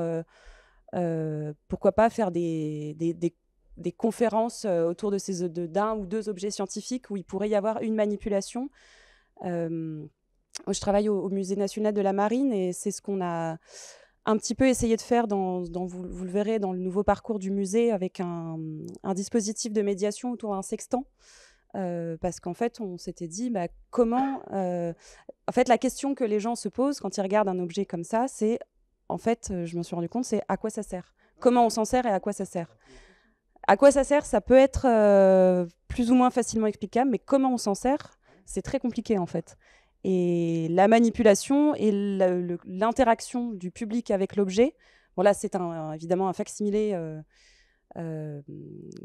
pourquoi pas, faire des conférences autour d'un ou deux objets scientifiques où il pourrait y avoir une manipulation. Je travaille au Musée national de la marine et c'est ce qu'on a un petit peu essayé de faire, vous le verrez, dans le nouveau parcours du musée, avec un dispositif de médiation autour d'un sextant. Parce qu'en fait, on s'était dit, comment... en fait, la question que les gens se posent quand ils regardent un objet comme ça, c'est, en fait, je m'en suis rendu compte, c'est à quoi ça sert ? Comment on s'en sert et à quoi ça sert ? À quoi ça sert, ça peut être plus ou moins facilement explicable, mais comment on s'en sert, c'est très compliqué, en fait. Et la manipulation et l'interaction du public avec l'objet, bon là, c'est évidemment un facsimilé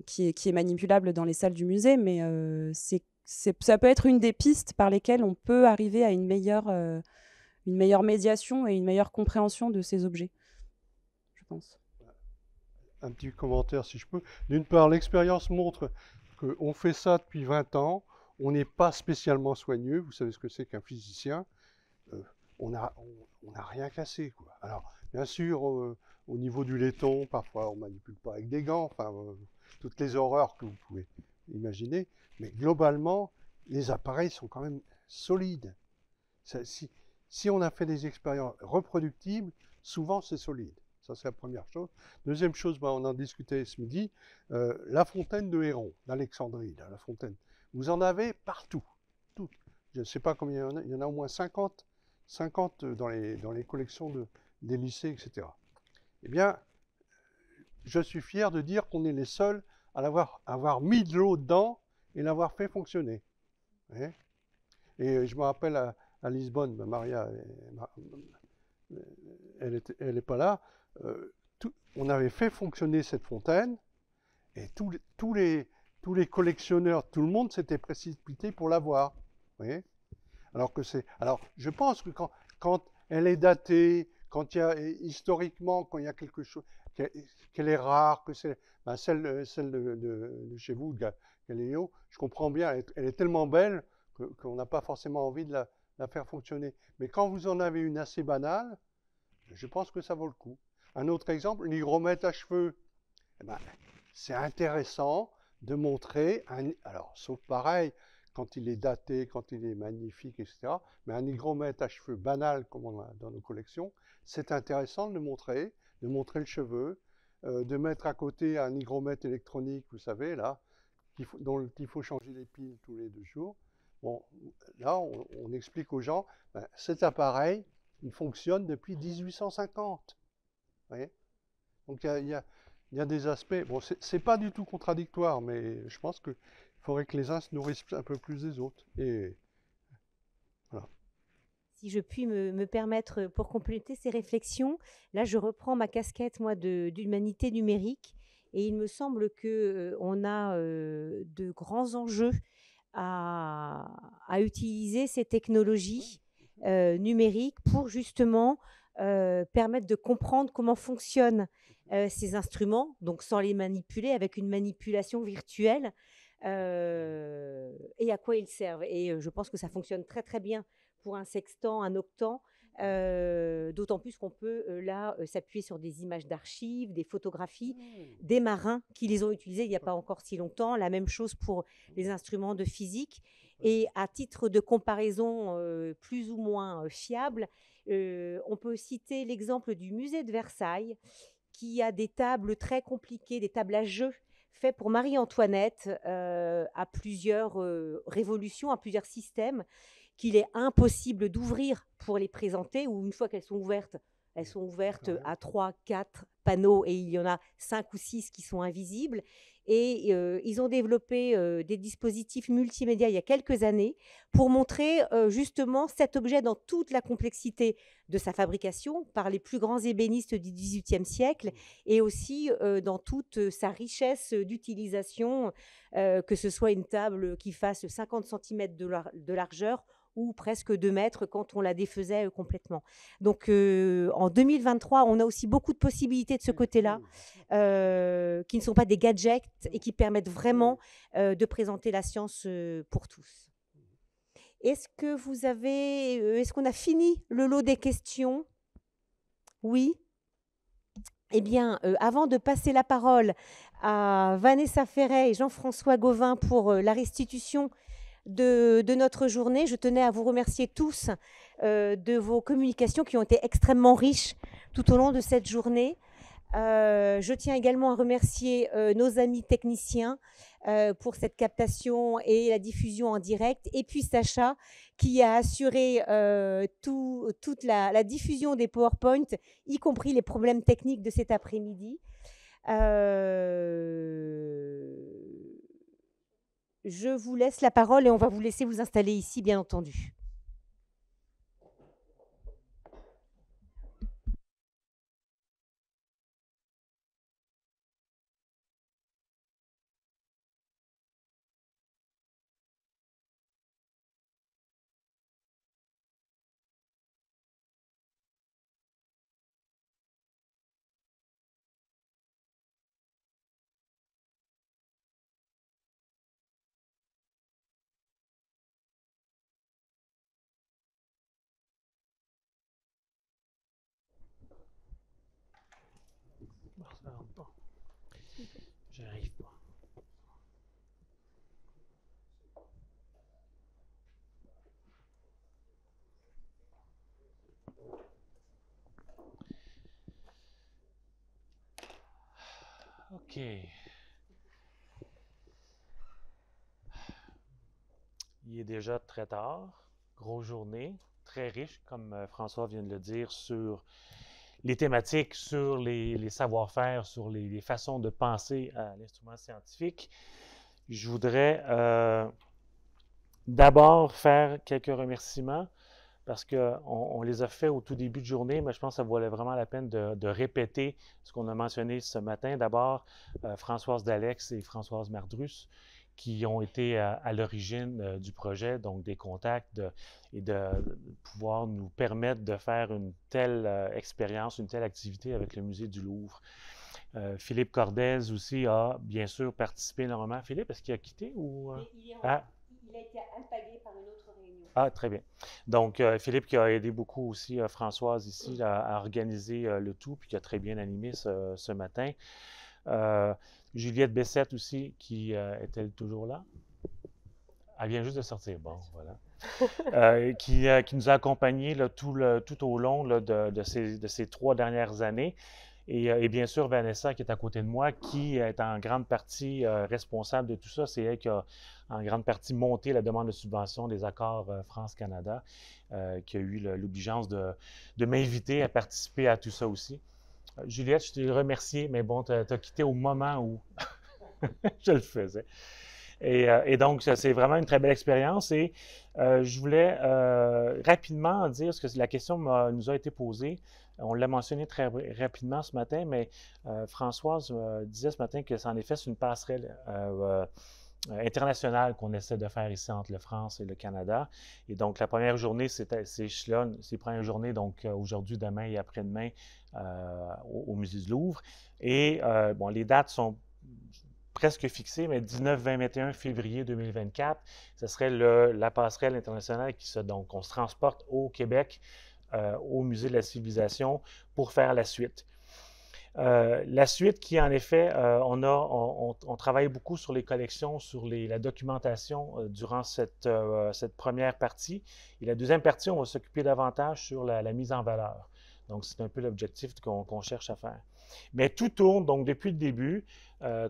qui est manipulable dans les salles du musée, mais ça peut être une des pistes par lesquelles on peut arriver à une meilleure médiation et une meilleure compréhension de ces objets, je pense. Un petit commentaire, si je peux. D'une part, l'expérience montre qu'on fait ça depuis 20 ans, on n'est pas spécialement soigneux, vous savez ce que c'est qu'un physicien, on n'a rien cassé, quoi. Alors, bien sûr, au niveau du laiton, parfois on ne manipule pas avec des gants, enfin, toutes les horreurs que vous pouvez imaginer, mais globalement, les appareils sont quand même solides. Si on a fait des expériences reproductibles, souvent c'est solide. Ça, c'est la première chose. Deuxième chose, on en discutait ce midi, la fontaine de Héron, d'Alexandrie, la fontaine. Vous en avez partout. Toutes. Je ne sais pas combien il y en a au moins 50 dans les collections des lycées, etc. Eh bien, je suis fier de dire qu'on est les seuls à avoir mis de l'eau dedans et l'avoir fait fonctionner. Et je me rappelle à Lisbonne, Maria, elle n'est pas là, on avait fait fonctionner cette fontaine et tous les collectionneurs, tout le monde s'était précipité pour la voir. Vous voyez ? Alors je pense que quand elle est datée, quand il y a historiquement, quand il y a quelque chose, qu'elle est rare, que c'est celle de chez vous, de Galileo, je comprends bien, elle est tellement belle qu'on n'a pas forcément envie de la faire fonctionner. Mais quand vous en avez une assez banale, je pense que ça vaut le coup. Un autre exemple, l'hygromètre à cheveux. C'est intéressant de montrer, alors sauf pareil, quand il est daté, quand il est magnifique, etc. Mais un hygromètre à cheveux banal, comme on a dans nos collections, c'est intéressant de montrer le cheveu, de mettre à côté un hygromètre électronique, vous savez, là, dont il faut changer les piles tous les 2 jours. Bon, là, on explique aux gens, cet appareil, il fonctionne depuis 1850. Vous voyez ? Donc, il y a des aspects... Bon, c'est pas du tout contradictoire, mais je pense qu'il faudrait que les uns se nourrissent un peu plus des autres. Et voilà. Si je puis me permettre, pour compléter ces réflexions, là, je reprends ma casquette, moi, d'humanité numérique. Et il me semble qu'on a de grands enjeux à utiliser ces technologies numériques pour justement permettre de comprendre comment fonctionnent ces instruments, donc sans les manipuler, avec une manipulation virtuelle, et à quoi ils servent. Et je pense que ça fonctionne très très bien pour un sextant, un octant, d'autant plus qu'on peut là s'appuyer sur des images d'archives, des photographies, des marins qui les ont utilisés il n'y a pas encore si longtemps. La même chose pour les instruments de physique. Et à titre de comparaison plus ou moins fiable, on peut citer l'exemple du musée de Versailles qui a des tables très compliquées, des tables à jeux faits pour Marie-Antoinette à plusieurs révolutions, à plusieurs systèmes, qu'il est impossible d'ouvrir pour les présenter, ou une fois qu'elles sont ouvertes à 3, 4 panneaux et il y en a 5 ou 6 qui sont invisibles. Et ils ont développé des dispositifs multimédia il y a quelques années pour montrer justement cet objet dans toute la complexité de sa fabrication par les plus grands ébénistes du XVIIIe siècle et aussi dans toute sa richesse d'utilisation, que ce soit une table qui fasse 50 cm de largeur ou presque 2 mètres quand on la défaisait complètement. Donc en 2023, on a aussi beaucoup de possibilités de ce côté-là, qui ne sont pas des gadgets et qui permettent vraiment de présenter la science pour tous. Est-ce qu'on a fini le lot des questions? Oui. Eh bien, avant de passer la parole à Vanessa Ferret et Jean-François Gauvin pour la restitution de notre journée, je tenais à vous remercier tous de vos communications qui ont été extrêmement riches tout au long de cette journée. Je tiens également à remercier nos amis techniciens pour cette captation et la diffusion en direct, et puis Sacha qui a assuré toute la diffusion des PowerPoint, y compris les problèmes techniques de cet après-midi. Je vous laisse la parole et on va vous laisser vous installer ici, bien entendu. J'arrive pas. OK. Il est déjà très tard, grosse journée, très riche, comme François vient de le dire, sur les thématiques, sur les savoir-faire, sur les façons de penser à l'instrument scientifique. Je voudrais d'abord faire quelques remerciements parce qu'on les a fait au tout début de journée, mais je pense que ça valait vraiment la peine de répéter ce qu'on a mentionné ce matin. D'abord, Françoise Dalex et Françoise Mardrus, qui ont été à l'origine du projet, donc des contacts et de pouvoir nous permettre de faire une telle expérience, une telle activité avec le Musée du Louvre. Philippe Cordez aussi a bien sûr participé énormément. Philippe, est-ce qu'il a quitté ou... Il a été alpagué par une autre réunion. Ah, très bien. Donc, Philippe qui a aidé beaucoup aussi Françoise ici à organiser le tout, puis qui a très bien animé ce matin. Juliette Bessette aussi, qui est-elle toujours là? Elle vient juste de sortir, bon, voilà. Qui nous a accompagnés là, tout au long là, de ces 3 dernières années. Et bien sûr, Vanessa, qui est à côté de moi, qui est en grande partie responsable de tout ça. C'est elle qui a en grande partie monté la demande de subvention des accords France-Canada, qui a eu l'obligeance de m'inviter à participer à tout ça aussi. Juliette, je te remercie, mais bon, tu as quitté au moment où je le faisais. Et donc, c'est vraiment une très belle expérience. Et je voulais rapidement dire, parce que la question nous a été posée, on l'a mentionné très rapidement ce matin, mais Françoise disait ce matin que, en effet, c'est une passerelle international qu'on essaie de faire ici entre la France et le Canada. Et donc, la première journée, c'est les premières journées, donc aujourd'hui, demain et après-demain, au Musée du Louvre. Et bon, les dates sont presque fixées, mais 19, 20, 21 février 2024, ce serait la passerelle internationale donc on se transporte au Québec, au Musée de la Civilisation pour faire la suite. La suite qui, en effet, on travaille beaucoup sur les collections, sur la documentation durant cette première partie. Et la deuxième partie, on va s'occuper davantage sur la mise en valeur. Donc, c'est un peu l'objectif qu'on cherche à faire. Mais tout tourne, donc depuis le début,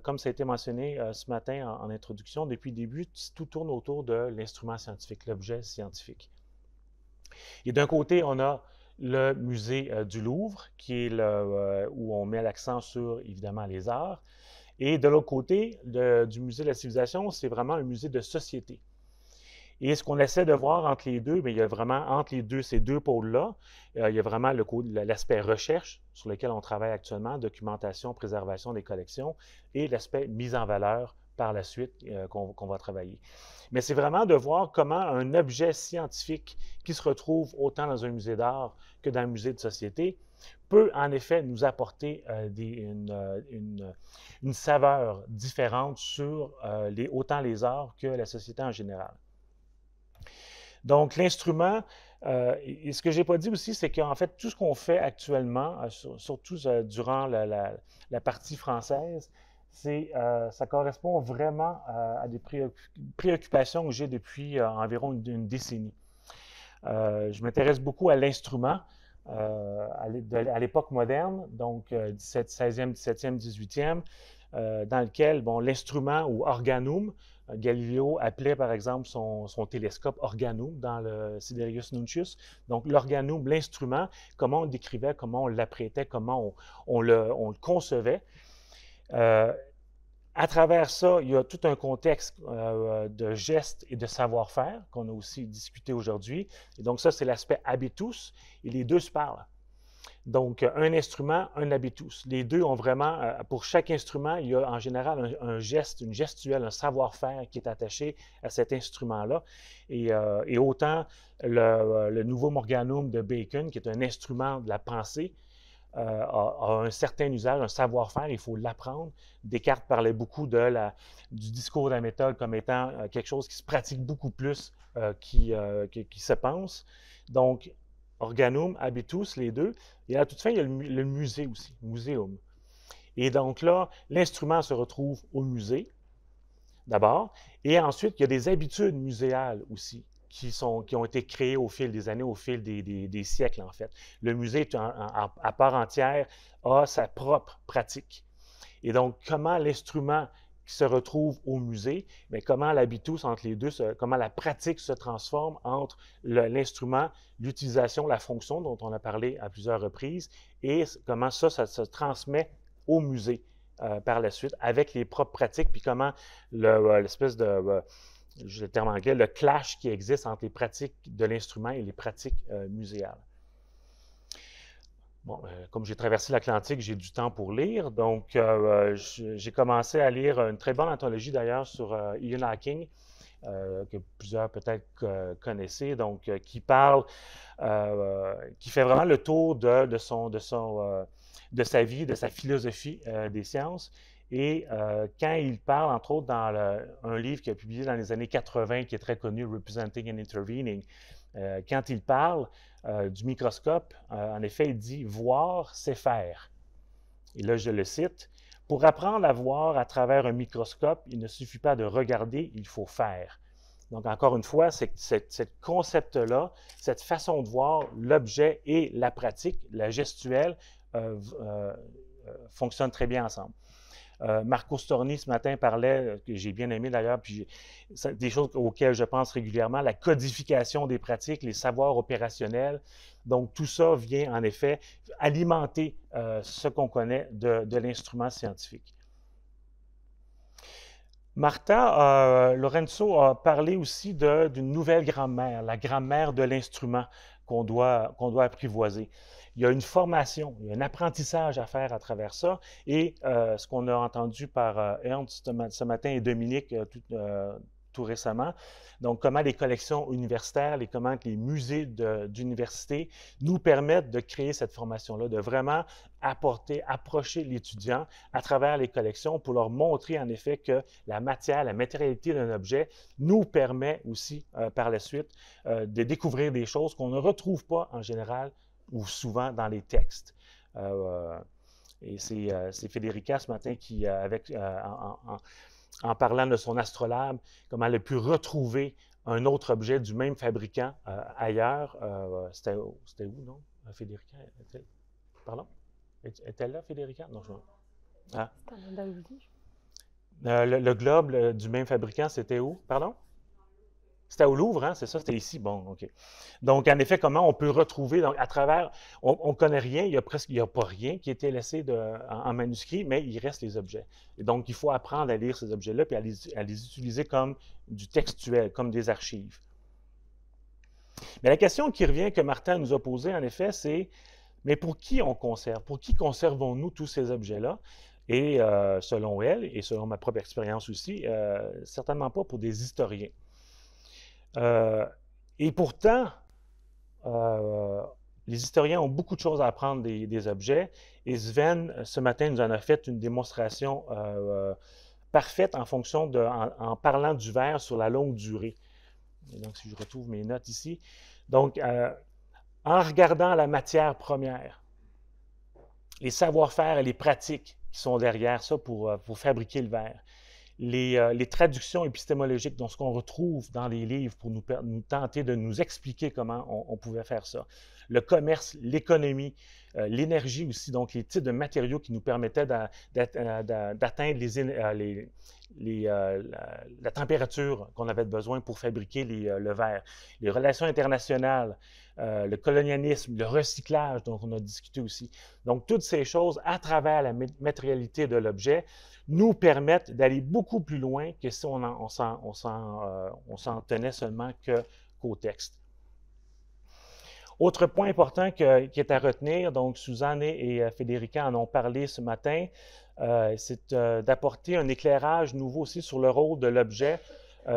comme ça a été mentionné ce matin en introduction, depuis le début, tout tourne autour de l'instrument scientifique, l'objet scientifique. Et d'un côté, on a le musée du Louvre, qui est où on met l'accent sur, évidemment, les arts. Et de l'autre côté, du musée de la civilisation, c'est vraiment un musée de société. Et ce qu'on essaie de voir entre les deux, bien, il y a vraiment entre ces deux pôles-là, il y a vraiment l'aspect recherche sur lequel on travaille actuellement, documentation, préservation des collections, et l'aspect mise en valeur par la suite qu'on va travailler. Mais c'est vraiment de voir comment un objet scientifique qui se retrouve autant dans un musée d'art que dans un musée de société peut en effet nous apporter une saveur différente sur autant les arts que la société en général. Donc, l'instrument, et ce que je n'ai pas dit aussi, c'est qu'en fait, tout ce qu'on fait actuellement, surtout durant la partie française, ça correspond vraiment à des préoccupations que j'ai depuis environ une décennie. Je m'intéresse beaucoup à l'instrument à l'époque moderne, donc 16e, 17e, 18e, dans lequel l'instrument ou organum, Galileo appelait par exemple son télescope organum dans le Sidereus Nuncius. Donc l'organum, l'instrument, comment on le décrivait, comment on l'apprêtait, comment on le concevait. À travers ça, il y a tout un contexte de gestes et de savoir-faire qu'on a aussi discuté aujourd'hui. Et donc ça, c'est l'aspect habitus, et les deux se parlent. Donc, un instrument, un habitus. Les deux ont vraiment, pour chaque instrument, il y a en général un geste, une gestuelle, un savoir-faire qui est attaché à cet instrument-là. Et autant le nouveau Morganum de Bacon, qui est un instrument de la pensée, a un certain usage, un savoir-faire, il faut l'apprendre. Descartes parlait beaucoup du discours de la méthode comme étant quelque chose qui se pratique beaucoup plus qui se pense. Donc, organum, habitus, les deux. Et à toute fin, il y a le musée aussi, muséum. Et donc là, l'instrument se retrouve au musée, d'abord, et ensuite, il y a des habitudes muséales aussi qui ont été créées au fil des années, au fil des siècles, en fait. Le musée, à part entière, a sa propre pratique. Et donc, comment l'instrument qui se retrouve au musée, mais comment l'habitus entre les deux, comment la pratique se transforme entre l'instrument, l'utilisation, la fonction dont on a parlé à plusieurs reprises, et comment ça se transmet au musée par la suite avec les propres pratiques, puis comment l'espèce de, le terme anglais, le clash qui existe entre les pratiques de l'instrument et les pratiques muséales. Bon, comme j'ai traversé l'Atlantique, j'ai du temps pour lire, donc j'ai commencé à lire une très bonne anthologie d'ailleurs sur Ian Hacking, que plusieurs peut-être connaissez, donc qui parle, qui fait vraiment le tour de sa vie, de sa philosophie des sciences. Et quand il parle, entre autres, dans un livre qu'il a publié dans les années 80, qui est très connu, Representing and Intervening, quand il parle du microscope, en effet, il dit « voir, c'est faire ». Et là, je le cite, « Pour apprendre à voir à travers un microscope, il ne suffit pas de regarder, il faut faire ». Donc, encore une fois, ce concept-là, cette façon de voir l'objet et la pratique, la gestuelle, fonctionnent très bien ensemble. Marco Storni, ce matin, parlait, que j'ai bien aimé d'ailleurs, puis des choses auxquelles je pense régulièrement, la codification des pratiques, les savoirs opérationnels. Donc, tout ça vient, en effet, alimenter ce qu'on connaît de l'instrument scientifique. Martha Lorenzo a parlé aussi d'une nouvelle grammaire, la grammaire de l'instrument, qu'on doit apprivoiser. Il y a une formation, il y a un apprentissage à faire à travers ça. Et ce qu'on a entendu par Ernst ce matin et Dominique tout récemment, donc comment les collections universitaires, comment les musées d'université nous permettent de créer cette formation-là, de vraiment approcher l'étudiant à travers les collections pour leur montrer en effet que la matière, la matérialité d'un objet nous permet aussi par la suite de découvrir des choses qu'on ne retrouve pas en général ou souvent dans les textes. Et c'est Federica ce matin qui, en parlant de son astrolabe, comment elle a pu retrouver un autre objet du même fabricant ailleurs. C'était où, non? Federica, pardon? Est-elle là, Federica? Non, je vois. Le globe du même fabricant, c'était où? Pardon? C'était au Louvre, hein? C'est ça? C'était ici? Bon, OK. Donc, en effet, comment on peut retrouver, donc, à travers, on ne connaît rien, il n'y a pas rien qui a été laissé en manuscrit, mais il reste les objets. Et donc, il faut apprendre à lire ces objets-là, puis à les utiliser comme du textuel, comme des archives. Mais la question qui revient, que Martin nous a posée, en effet, c'est, mais pour qui on conserve? Pour qui conservons-nous tous ces objets-là? Et selon elle, et selon ma propre expérience aussi, certainement pas pour des historiens. Et pourtant, les historiens ont beaucoup de choses à apprendre des objets. Et Sven, ce matin, nous en a fait une démonstration parfaite en parlant du verre sur la longue durée. Et donc, si je retrouve mes notes ici. Donc, en regardant la matière première, les savoir-faire et les pratiques qui sont derrière ça pour fabriquer le verre, les traductions épistémologiques, donc ce qu'on retrouve dans les livres pour nous tenter de nous expliquer comment on pouvait faire ça. Le commerce, l'économie, l'énergie aussi, donc les types de matériaux qui nous permettaient d'atteindre la température qu'on avait besoin pour fabriquer le verre. Les relations internationales, le colonialisme, le recyclage dont on a discuté aussi. Donc, toutes ces choses, à travers la matérialité de l'objet, nous permettent d'aller beaucoup plus loin que si on s'en tenait seulement qu'au texte. Autre point important qui est à retenir, donc Suzanne et Federica en ont parlé ce matin, c'est d'apporter un éclairage nouveau aussi sur le rôle de l'objet,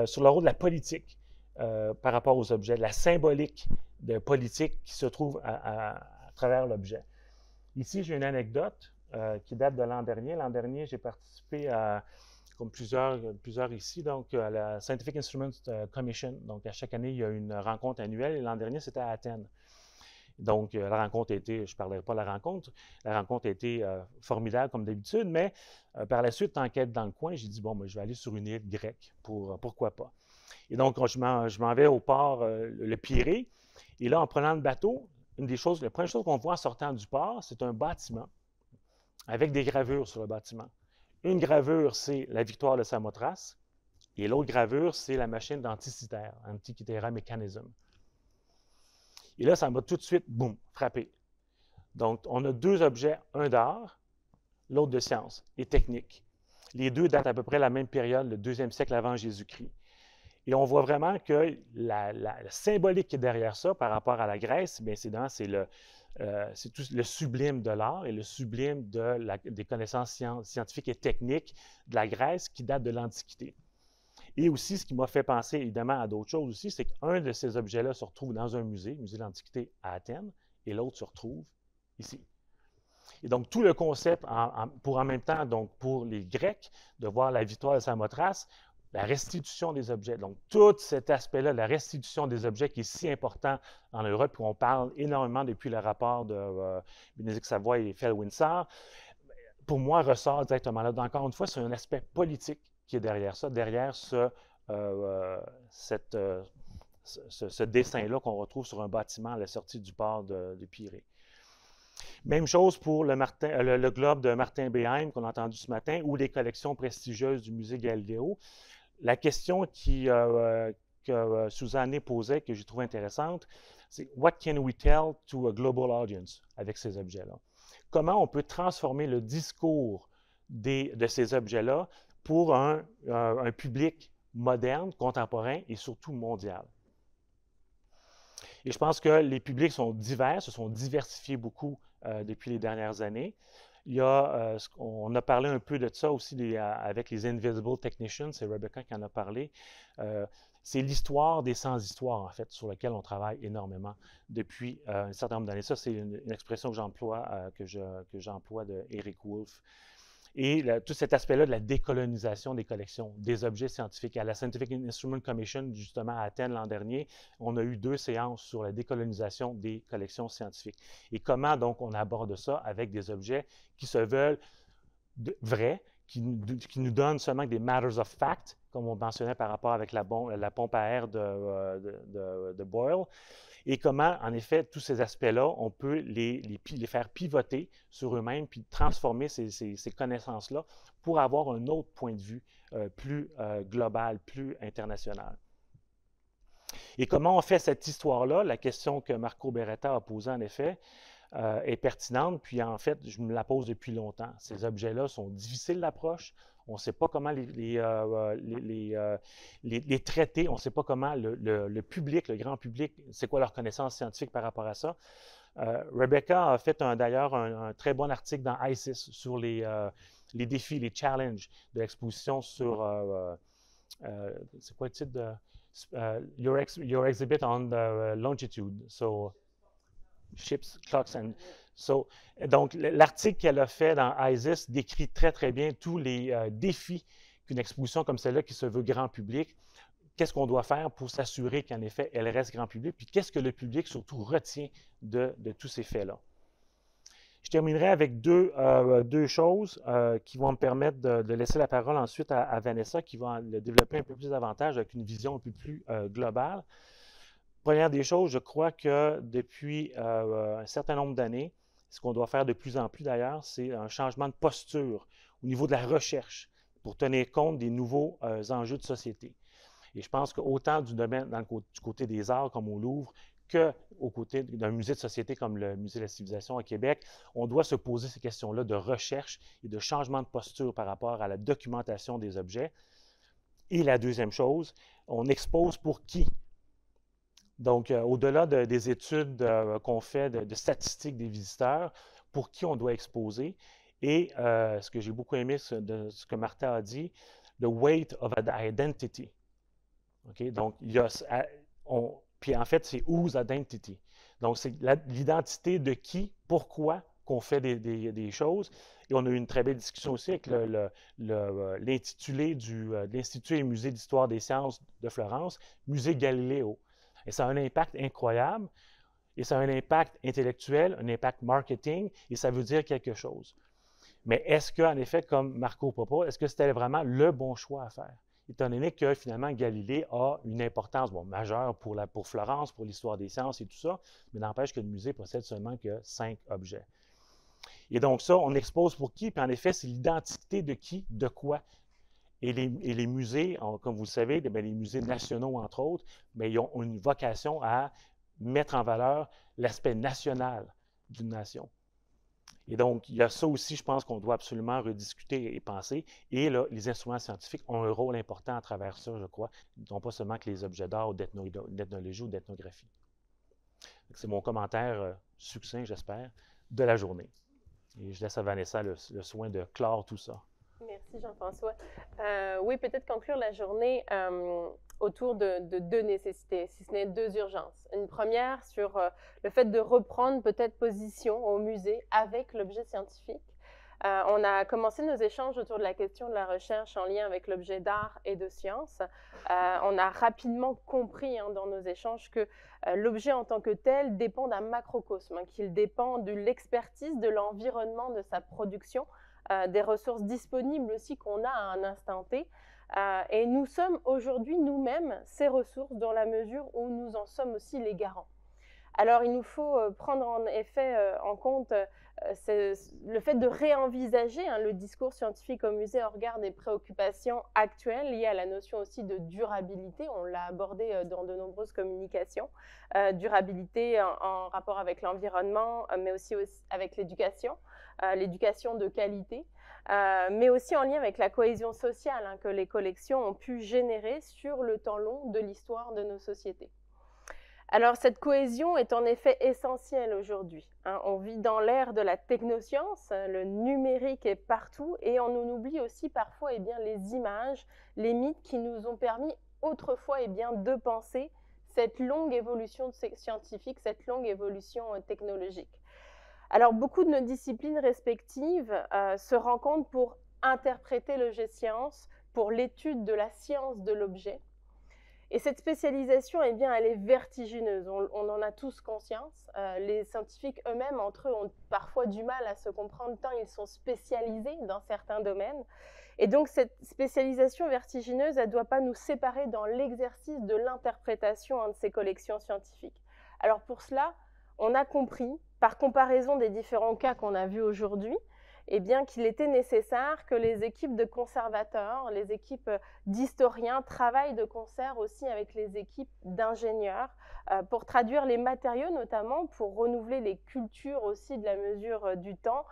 sur le rôle de la politique par rapport aux objets, la symbolique de politique qui se trouve à travers l'objet. Ici, j'ai une anecdote qui date de l'an dernier. L'an dernier, j'ai participé comme plusieurs ici, donc à la Scientific Instruments Commission. Donc, à chaque année, il y a une rencontre annuelle et l'an dernier, c'était à Athènes. Donc, la rencontre a été, je ne parlerai pas de la rencontre a été formidable comme d'habitude, mais par la suite, en quête dans le coin, j'ai dit, bon, moi, je vais aller sur une île grecque, pourquoi pas. Et donc, je m'en vais au port, le Pirée, et là, en prenant le bateau, la première chose qu'on voit en sortant du port, c'est un bâtiment avec des gravures sur le bâtiment. Une gravure, c'est la victoire de Samothrace, et l'autre gravure, c'est la machine d'Anticythère, Antikythera Mechanism. Et là, ça m'a tout de suite, boum, frappé. Donc, on a deux objets, un d'art, l'autre de science et technique. Les deux datent à peu près la même période, le 2e siècle avant Jésus-Christ. Et on voit vraiment que la symbolique qui est derrière ça par rapport à la Grèce, bien évidemment, c'est tout le sublime de l'art et le sublime des connaissances scientifiques et techniques de la Grèce qui date de l'Antiquité. Et aussi, ce qui m'a fait penser évidemment à d'autres choses aussi, c'est qu'un de ces objets-là se retrouve dans un musée, le musée de l'Antiquité à Athènes, et l'autre se retrouve ici. Et donc, tout le concept, en même temps, donc pour les Grecs, de voir la victoire de Samothrace, la restitution des objets. Donc, tout cet aspect-là, la restitution des objets qui est si important en Europe, puis on parle énormément depuis le rapport de Bénédicte Savoie et Fell-Winsor, pour moi, ressort directement là. Donc, encore une fois, c'est un aspect politique qui est derrière ça, derrière ce dessin-là qu'on retrouve sur un bâtiment à la sortie du port de Pirée. Même chose pour le globe de Martin Beheim qu'on a entendu ce matin, ou les collections prestigieuses du musée Galileo. La question que Suzanne posait, que j'ai trouvée intéressante, c'est « What can we tell to a global audience » avec ces objets-là? Comment on peut transformer le discours de ces objets-là pour un public moderne, contemporain et surtout mondial? Et je pense que les publics sont divers, se sont diversifiés beaucoup depuis les dernières années. Il y a, on a parlé un peu de ça aussi avec les Invisible Technicians, c'est Rebecca qui en a parlé. C'est l'histoire des sans-histoires, en fait, sur laquelle on travaille énormément depuis un certain nombre d'années. Ça, c'est une expression que j'emploie de Eric Wolf. Et tout cet aspect-là de la décolonisation des collections, des objets scientifiques. À la Scientific Instrument Commission, justement, à Athènes l'an dernier, on a eu 2 séances sur la décolonisation des collections scientifiques. Et comment, donc, on aborde ça avec des objets qui se veulent vrais, qui nous donnent seulement des matters of fact, comme on mentionnait par rapport avec la pompe à air de Boyle, et comment, en effet, tous ces aspects-là, on peut les faire pivoter sur eux-mêmes, puis transformer ces connaissances-là pour avoir un autre point de vue plus global, plus international. Et comment on fait cette histoire-là? La question que Marco Beretta a posée, en effet, est pertinente, puis en fait, je me la pose depuis longtemps. Ces objets-là sont difficiles d'approche. On ne sait pas comment les traiter, on ne sait pas comment le public, le grand public, c'est quoi leur connaissance scientifique par rapport à ça. Rebecca a fait d'ailleurs un très bon article dans ISIS sur les défis, les challenges de l'exposition sur, c'est quoi le titre de your exhibit on the longitude, so ships, clocks and so, donc, l'article qu'elle a fait dans ISIS décrit très, très bien tous les défis qu'une exposition comme celle-là, qui se veut grand public, qu'est-ce qu'on doit faire pour s'assurer qu'en effet, elle reste grand public, puis qu'est-ce que le public surtout retient de tous ces faits-là. Je terminerai avec deux choses qui vont me permettre de laisser la parole ensuite à Vanessa, qui va le développer un peu plus davantage avec une vision un peu plus globale. Première des choses, je crois que depuis un certain nombre d'années, ce qu'on doit faire de plus en plus d'ailleurs, c'est un changement de posture au niveau de la recherche pour tenir compte des nouveaux enjeux de société. Et je pense qu'autant du domaine du côté des arts comme au Louvre qu'au côté d'un musée de société comme le Musée de la Civilisation à Québec, on doit se poser ces questions-là de recherche et de changement de posture par rapport à la documentation des objets. Et la deuxième chose, on expose pour qui? Donc, au-delà des études qu'on fait de statistiques des visiteurs, pour qui on doit exposer. Et ce que j'ai beaucoup aimé de ce que Martha a dit, the weight of identity. Okay? Donc, puis en fait, c'est whose identity. Donc, c'est l'identité de qui, pourquoi qu'on fait des choses. Et on a eu une très belle discussion aussi avec l'intitulé de l'Institut et Musée d'histoire des sciences de Florence, Musée Galiléo. Et ça a un impact incroyable, et ça a un impact intellectuel, un impact marketing, et ça veut dire quelque chose. Mais est-ce qu'en effet, comme Marco propose, est-ce que c'était vraiment le bon choix à faire? Étant donné que finalement, Galilée a une importance majeure pour Florence, pour l'histoire des sciences et tout ça, mais n'empêche que le musée possède seulement que 5 objets. Et donc ça, on expose pour qui? Puis en effet, c'est l'identité de qui, de quoi. Et les musées, comme vous le savez, les musées nationaux, entre autres, ils ont une vocation à mettre en valeur l'aspect national d'une nation. Et donc, il y a ça aussi, je pense, qu'on doit absolument rediscuter et penser. Et là, les instruments scientifiques ont un rôle important à travers ça, je crois, non pas seulement que les objets d'art ou d'ethnologie ou d'ethnographie. C'est mon commentaire succinct, j'espère, de la journée. Et je laisse à Vanessa le soin de clore tout ça. Merci Jean-François. Oui, peut-être conclure la journée autour de 2 nécessités, si ce n'est 2 urgences. Une première sur le fait de reprendre peut-être position au musée avec l'objet scientifique. On a commencé nos échanges autour de la question de la recherche en lien avec l'objet d'art et de science. On a rapidement compris dans nos échanges que l'objet en tant que tel dépend d'un macrocosme, qu'il dépend de l'expertise de l'environnement de sa production, des ressources disponibles aussi qu'on a à un instant T. Et nous sommes aujourd'hui nous-mêmes ces ressources dans la mesure où nous en sommes aussi les garants. Alors il nous faut prendre en effet en compte le fait de réenvisager le discours scientifique au musée au regard des préoccupations actuelles liées à la notion aussi de durabilité. On l'a abordé dans de nombreuses communications. Durabilité en rapport avec l'environnement, mais aussi avec l'éducation de qualité, mais aussi en lien avec la cohésion sociale que les collections ont pu générer sur le temps long de l'histoire de nos sociétés. Alors, cette cohésion est en effet essentielle aujourd'hui, hein. On vit dans l'ère de la technoscience, le numérique est partout et on en oublie aussi parfois les images, les mythes qui nous ont permis autrefois de penser cette longue évolution scientifique, cette longue évolution technologique. Alors, beaucoup de nos disciplines respectives se rencontrent pour interpréter l'objet science, pour l'étude de la science de l'objet. Et cette spécialisation, elle est vertigineuse, on en a tous conscience. Les scientifiques eux-mêmes, entre eux, ont parfois du mal à se comprendre tant ils sont spécialisés dans certains domaines. Et donc, cette spécialisation vertigineuse, elle ne doit pas nous séparer dans l'exercice de l'interprétation de ces collections scientifiques. Alors pour cela, on a compris, par comparaison des différents cas qu'on a vus aujourd'hui, qu'il était nécessaire que les équipes de conservateurs, les équipes d'historiens travaillent de concert aussi avec les équipes d'ingénieurs pour traduire les matériaux notamment, pour renouveler les cultures aussi de la mesure du temps,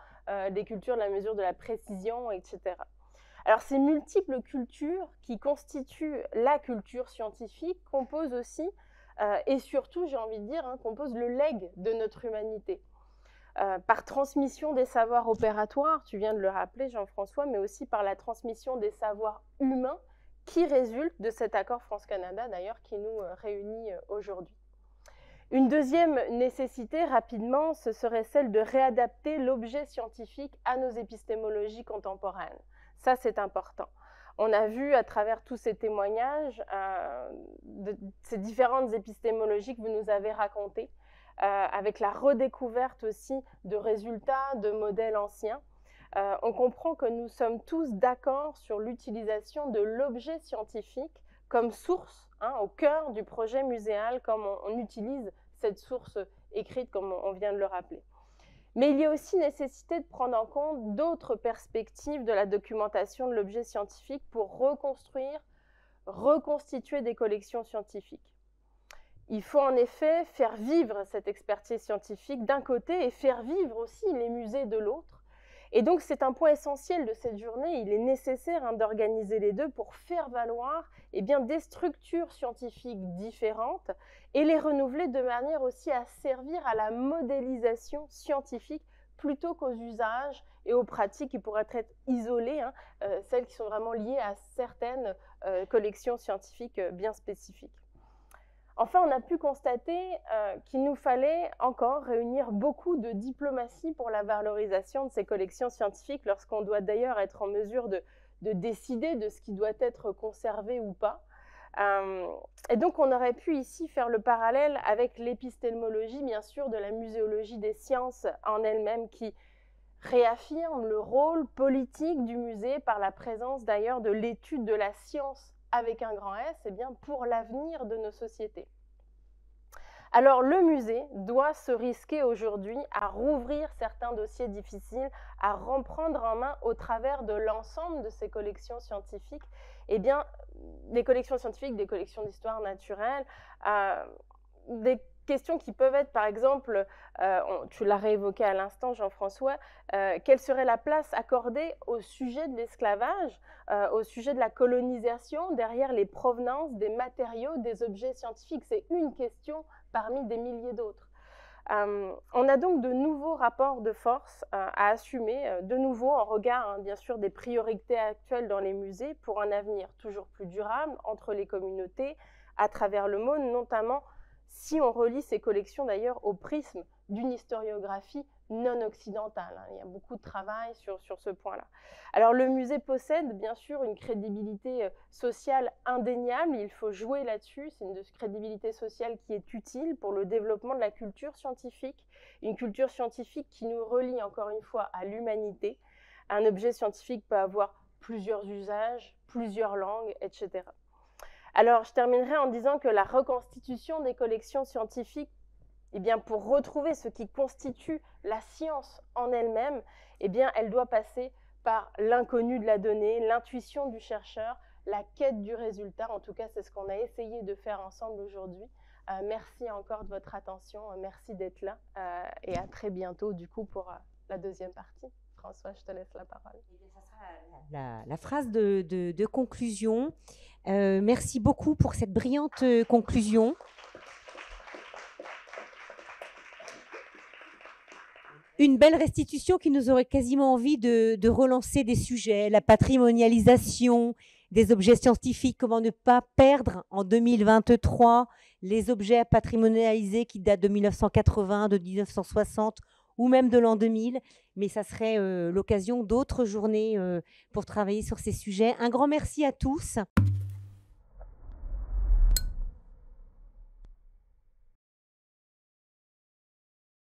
des cultures de la mesure de la précision, etc. Alors ces multiples cultures qui constituent la culture scientifique composent aussi, et surtout j'ai envie de dire, composent le legs de notre humanité. Par transmission des savoirs opératoires, tu viens de le rappeler Jean-François, mais aussi par la transmission des savoirs humains qui résultent de cet accord France-Canada d'ailleurs qui nous réunit aujourd'hui. Une deuxième nécessité rapidement, ce serait celle de réadapter l'objet scientifique à nos épistémologies contemporaines. Ça c'est important. On a vu à travers tous ces témoignages, de ces différentes épistémologies que vous nous avez racontées, avec la redécouverte aussi de résultats, de modèles anciens, on comprend que nous sommes tous d'accord sur l'utilisation de l'objet scientifique comme source, au cœur du projet muséal, comme on utilise cette source écrite, comme on vient de le rappeler. Mais il y a aussi nécessité de prendre en compte d'autres perspectives de la documentation de l'objet scientifique pour reconstruire, reconstituer des collections scientifiques. Il faut en effet faire vivre cette expertise scientifique d'un côté et faire vivre aussi les musées de l'autre. Et donc c'est un point essentiel de cette journée, il est nécessaire d'organiser les deux pour faire valoir des structures scientifiques différentes et les renouveler de manière aussi à servir à la modélisation scientifique plutôt qu'aux usages et aux pratiques qui pourraient être isolées, celles qui sont vraiment liées à certaines collections scientifiques bien spécifiques. Enfin, on a pu constater qu'il nous fallait encore réunir beaucoup de diplomatie pour la valorisation de ces collections scientifiques, lorsqu'on doit d'ailleurs être en mesure de décider de ce qui doit être conservé ou pas. Et donc, on aurait pu ici faire le parallèle avec l'épistémologie, bien sûr, de la muséologie des sciences en elle-même, qui réaffirme le rôle politique du musée par la présence d'ailleurs de l'étude de la science avec un grand S, pour l'avenir de nos sociétés. Alors le musée doit se risquer aujourd'hui à rouvrir certains dossiers difficiles, à reprendre en main au travers de l'ensemble de ces collections scientifiques, des collections scientifiques, des collections d'histoire naturelle, des questions qui peuvent être par exemple, tu l'as réévoqué à l'instant Jean-François, quelle serait la place accordée au sujet de l'esclavage, au sujet de la colonisation derrière les provenances des matériaux, des objets scientifiques. C'est une question parmi des milliers d'autres. On a donc de nouveaux rapports de force à assumer, de nouveau en regard bien sûr des priorités actuelles dans les musées pour un avenir toujours plus durable entre les communautés à travers le monde, notamment si on relie ces collections d'ailleurs au prisme d'une historiographie non occidentale. Il y a beaucoup de travail sur ce point-là. Alors le musée possède bien sûr une crédibilité sociale indéniable, il faut jouer là-dessus, c'est une crédibilité sociale qui est utile pour le développement de la culture scientifique, une culture scientifique qui nous relie encore une fois à l'humanité. Un objet scientifique peut avoir plusieurs usages, plusieurs langues, etc. Alors, je terminerai en disant que la reconstitution des collections scientifiques, pour retrouver ce qui constitue la science en elle-même, elle doit passer par l'inconnu de la donnée, l'intuition du chercheur, la quête du résultat. En tout cas, c'est ce qu'on a essayé de faire ensemble aujourd'hui. Merci encore de votre attention, merci d'être là et à très bientôt du coup pour la deuxième partie. François, je te laisse la parole. Ça sera la phrase de conclusion. Merci beaucoup pour cette brillante conclusion. une belle restitution qui nous aurait quasiment envie de relancer des sujets, la patrimonialisation des objets scientifiques, comment ne pas perdre en 2023 les objets patrimonialisés qui datent de 1980, de 1960 ou même de l'an 2000. Mais ça serait l'occasion d'autres journées pour travailler sur ces sujets. Un grand merci à tous.